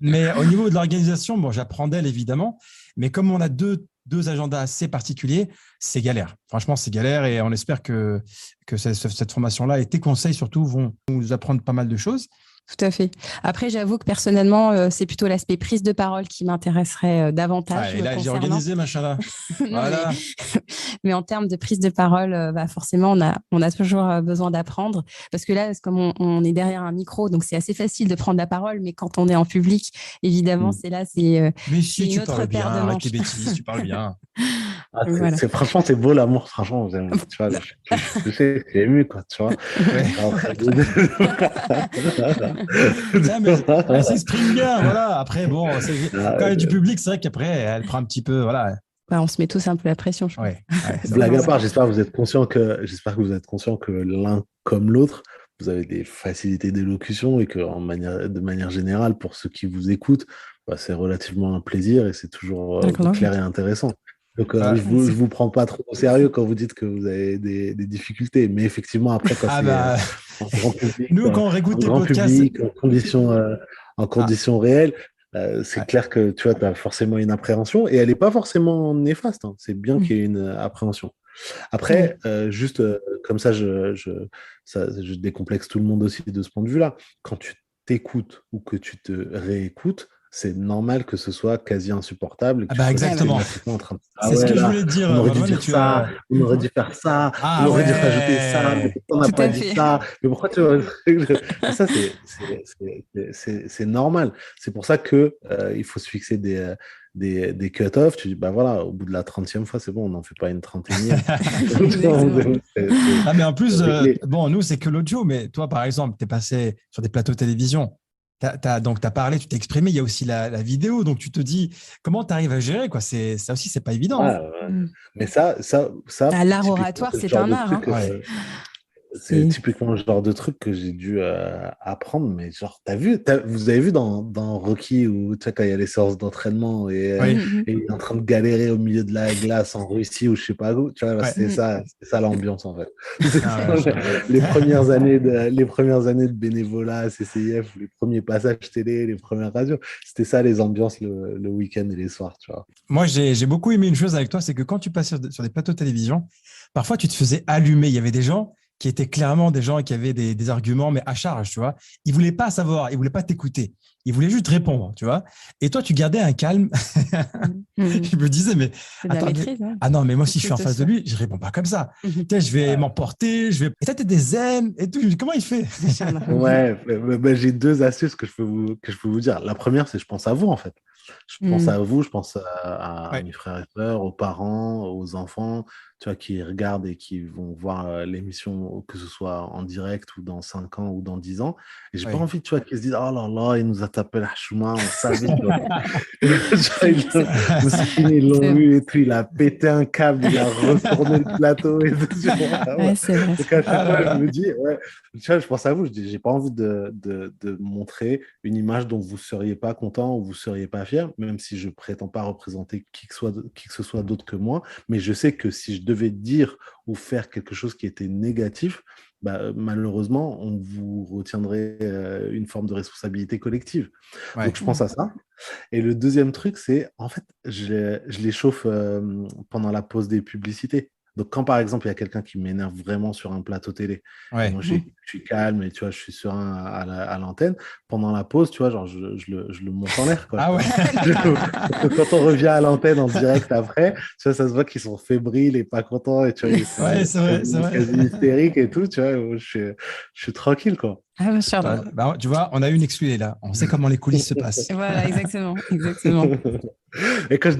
Mais au niveau de l'organisation, j'apprends d'elle, évidemment. Mais comme on a deux agendas assez particuliers, c'est galère. Franchement, c'est galère et on espère que cette formation-là et tes conseils, surtout, vont nous apprendre pas mal de choses. Tout à fait. Après, j'avoue que personnellement, c'est plutôt l'aspect prise de parole qui m'intéresserait davantage. Et là, j'ai organisé, machin-là. Non, Voilà. mais en termes de prise de parole, forcément, on a toujours besoin d'apprendre. Parce que là, comme on est derrière un micro, donc c'est assez facile de prendre la parole. Mais quand on est en public, évidemment, c'est Mais si, une tu autre parles bien, paire de avec manches. tes bêtises, tu parles bien. Voilà. Franchement, c'est beau l'amour, franchement, tu vois, je sais, c'est ému, quoi, tu vois. Non, mais elle s'exprime bien, voilà. Après, bon, quand elle est du Ah, public, c'est vrai qu'après, elle prend un petit peu, voilà. On se met tous un peu la pression, je pense. Blague à part, j'espère que vous êtes conscient que l'un comme l'autre, vous avez des facilités d'élocution et que de manière générale, pour ceux qui vous écoutent, c'est relativement un plaisir et c'est toujours clair et intéressant. Donc, je vous prends pas trop au sérieux quand vous dites que vous avez des difficultés. Mais effectivement, après, quand c'est en grand public, nous, quand on réécoute tes podcasts, en conditions réelles, c'est clair que tu vois, tu as forcément une appréhension et elle n'est pas forcément néfaste. Hein. C'est bien qu'il y ait une appréhension. Après, juste comme ça, je décomplexe tout le monde aussi de ce point de vue-là. Quand tu t'écoutes ou que tu te réécoutes, c'est normal que ce soit quasi insupportable. Et que exactement. En train de... c'est ce que je voulais te dire. On aurait dû dire ça, on aurait dû faire ça, on aurait dû rajouter ça, mais pourquoi on n'a pas dit ça? Mais pourquoi tu ça, c'est normal. C'est pour ça que il faut se fixer des cut-offs. Tu dis, bah voilà, au bout de la 30e fois, c'est bon, on n'en fait pas une 31e. Mais en plus, bon, nous, c'est que l'audio, mais toi, par exemple, tu es passé sur des plateaux de télévision. Donc, tu as parlé, tu t'es exprimé, il y a aussi la vidéo, donc tu te dis, comment tu arrives à gérer, quoi. Ça aussi, c'est pas évident. Mais ça l'art oratoire, c'est un art. C'est typiquement le genre de truc que j'ai dû apprendre, mais genre, vous avez vu dans Rocky où tu sais, quand il y a les séances d'entraînement et il est en train de galérer au milieu de la glace en Russie ou je sais pas où, tu vois, c'est ça l'ambiance en fait. Les premières années de bénévolat, CCIF, les premiers passages télé, les premières radios, c'était ça les ambiances le week-end et les soirs, tu vois. Moi, j'ai beaucoup aimé une chose avec toi, c'est que quand tu passais sur des plateaux de télévision, parfois tu te faisais allumer. Il y avait des gens qui étaient clairement des gens qui avaient des arguments, mais à charge, tu vois. Ils voulaient pas savoir, ils voulaient pas t'écouter. Ils voulaient juste répondre, tu vois. Et toi, tu gardais un calme. Je me disais, mais attends, non, mais moi, si je suis en face de lui, je réponds pas comme ça. Je vais m'emporter, Et toi, t'es des zen et tout. Comment il fait? J'ai 2 astuces que je peux vous dire. La première, c'est je pense à vous, en fait. Je pense à vous, je pense à mes frères et sœurs, aux parents, aux enfants, tu vois, qui regardent et qui vont voir l'émission, que ce soit en direct ou dans 5 ans ou dans 10 ans. Et j'ai pas envie, tu vois, qu'ils se disent, oh là là, il nous a tapé la chouma, on savait. Ils l'ont vu et tout, il a pété un câble, il a retourné le plateau et tout. C'est vrai. Donc à chaque fois, je me dis, tu vois, je pense à vous, je dis, j'ai pas envie de montrer une image dont vous seriez pas content ou vous seriez pas fier, même si je prétends pas représenter qui que ce soit d'autre que moi, mais je sais que si je devais dire ou faire quelque chose qui était négatif, malheureusement, on vous retiendrait une forme de responsabilité collective. Donc je pense à ça. Et le deuxième truc, c'est, en fait, je les chauffe pendant la pause des publicités. Donc, quand par exemple, il y a quelqu'un qui m'énerve vraiment sur un plateau télé, et moi je suis calme et tu vois, je suis serein à l'antenne, pendant la pause, tu vois, genre, je le monte en l'air. Quoi, quand on revient à l'antenne en direct après, tu vois, ça se voit qu'ils sont fébriles et pas contents, et tu vois, c'est vrai. Quasi hystériques et tout, tu vois, je suis tranquille, quoi. Tu vois, on a une exclue là. On sait comment les coulisses se passent. Voilà, exactement. Et quand je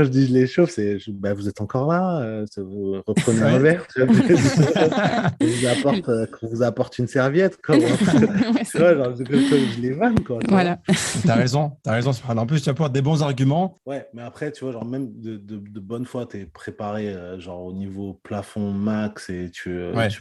dis je les chauffe, c'est vous êtes encore là, vous reprenez un verre, qu'on vous apporte une serviette, quoi. Tu vois, genre, je les vanne, quoi. Voilà. T'as raison. En plus, tu vas pouvoir des bons arguments. Ouais, mais après, tu vois, genre, même de bonne foi, tu es préparé, genre, au niveau plafond max et tu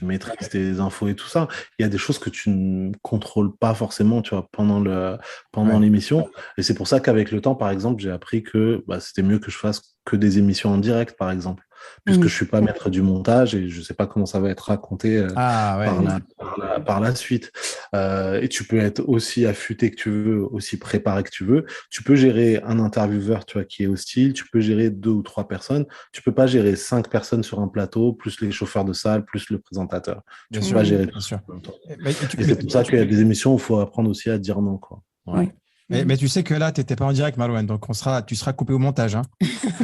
maîtrises tes infos et tout ça. Il y a des choses que tu ne contrôles pas forcément, tu vois, pendant l'émission. Et c'est pour ça qu'avec le temps, par exemple, j'ai appris que c'était mieux que je fasse que des émissions en direct, par exemple. puisque je suis pas maître du montage et je sais pas comment ça va être raconté par la suite. Et tu peux être aussi affûté que tu veux, aussi préparé que tu veux. Tu peux gérer un intervieweur, tu vois, qui est hostile. Tu peux gérer 2 ou 3 personnes. Tu peux pas gérer 5 personnes sur un plateau, plus les chauffeurs de salle, plus le présentateur. Tu peux pas gérer tout ça en même temps. Et c'est pour ça qu'il y a des émissions où il faut apprendre aussi à dire non, quoi. Ouais. Oui. Mais tu sais que là, tu n'étais pas en direct, Marouane, donc tu seras coupé au montage. Hein.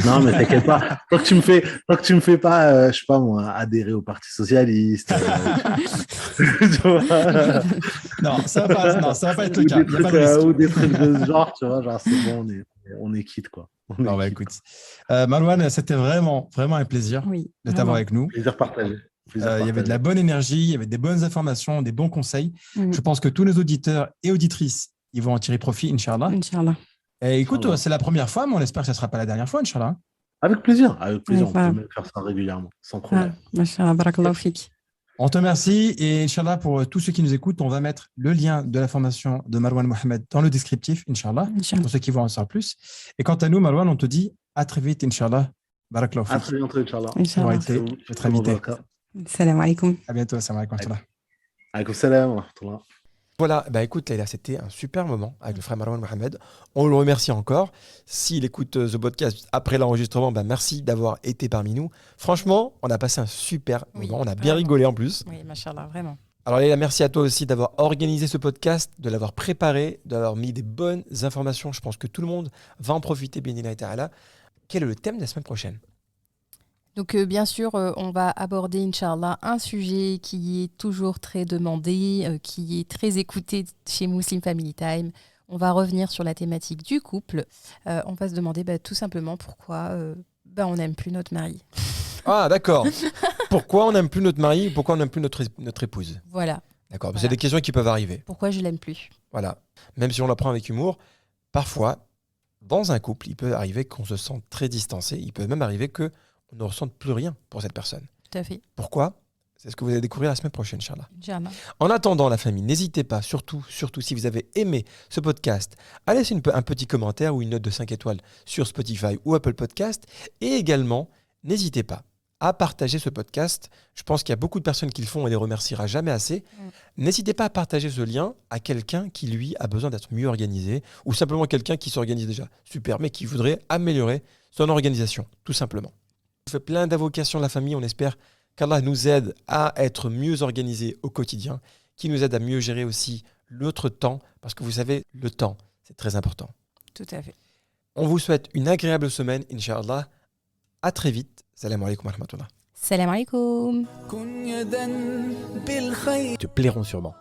Non, mais t'inquiète pas. Tant que tu me fais pas, je sais pas moi, adhérer au Parti socialiste. Tu vois. Non, ça va pas être le cas. Ou des trucs de ce genre, tu vois, genre c'est bon, on est quitte, quoi. Écoute, Marouane, c'était vraiment, vraiment un plaisir de t'avoir avec nous. Plaisir partagé. Il y avait de la bonne énergie, il y avait des bonnes informations, des bons conseils. Je pense que tous nos auditeurs et auditrices, ils vont en tirer profit, Inch'Allah. Et écoute, c'est la première fois, mais on espère que ce ne sera pas la dernière fois, Inch'Allah. Avec plaisir. On peut même faire ça régulièrement, sans problème. On te remercie et Inch'Allah, pour tous ceux qui nous écoutent, on va mettre le lien de la formation de Marouane Mohamed dans le descriptif, Inch'Allah, pour ceux qui vont en savoir plus. Et quant à nous, Marouane, on te dit à très vite, Inch'Allah. Barakallahu fik. À très bientôt, Inch'Allah. Pour été notre invité. Salam alaikum. À bientôt, salam alaikum. Alaikum salam wa rahmatullah. Voilà, écoute Leïla, c'était un super moment avec le frère Marouane Mohamed. On le remercie encore. S'il écoute ce podcast après l'enregistrement, merci d'avoir été parmi nous. Franchement, on a passé un super moment. On a bien rigolé en plus. Oui, machallah, vraiment. Alors Leïla, merci à toi aussi d'avoir organisé ce podcast, de l'avoir préparé, d'avoir mis des bonnes informations. Je pense que tout le monde va en profiter, bi'idhnillahi ta'ala. Quel est le thème de la semaine prochaine ? Donc bien sûr, on va aborder, Inch'Allah, un sujet qui est toujours très demandé, qui est très écouté chez Muslim Family Time. On va revenir sur la thématique du couple. On va se demander tout simplement pourquoi on n'aime plus notre mari. Ah d'accord. Pourquoi on n'aime plus notre mari ou pourquoi on n'aime plus notre épouse ? Voilà. D'accord, c'est des questions qui peuvent arriver. Pourquoi je l'aime plus ? Voilà. Même si on la prend avec humour, parfois, dans un couple, il peut arriver qu'on se sente très distancé. Il peut même arriver qu'on ne ressente plus rien pour cette personne. Tout à fait. Pourquoi ? C'est ce que vous allez découvrir la semaine prochaine, Inch'Allah. Inch'Allah. En attendant, la famille, n'hésitez pas, surtout si vous avez aimé ce podcast, à laisser un petit commentaire ou une note de 5 étoiles sur Spotify ou Apple Podcast. Et également, n'hésitez pas à partager ce podcast. Je pense qu'il y a beaucoup de personnes qui le font, on ne les remerciera jamais assez. N'hésitez pas à partager ce lien à quelqu'un qui, lui, a besoin d'être mieux organisé ou simplement quelqu'un qui s'organise déjà super, mais qui voudrait améliorer son organisation, tout simplement. On fait plein d'invocations de la famille, on espère qu'Allah nous aide à être mieux organisés au quotidien, qui nous aide à mieux gérer aussi notre temps, parce que vous savez, le temps, c'est très important. Tout à fait. On vous souhaite une agréable semaine, Inch'Allah. À très vite. Salam alaikum wa rahmatullah. Salam alaikum. Te plairont sûrement.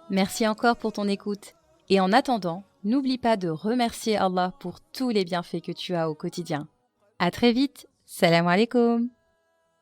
Merci encore pour ton écoute. Et en attendant, n'oublie pas de remercier Allah pour tous les bienfaits que tu as au quotidien. À très vite. Salam alaikum.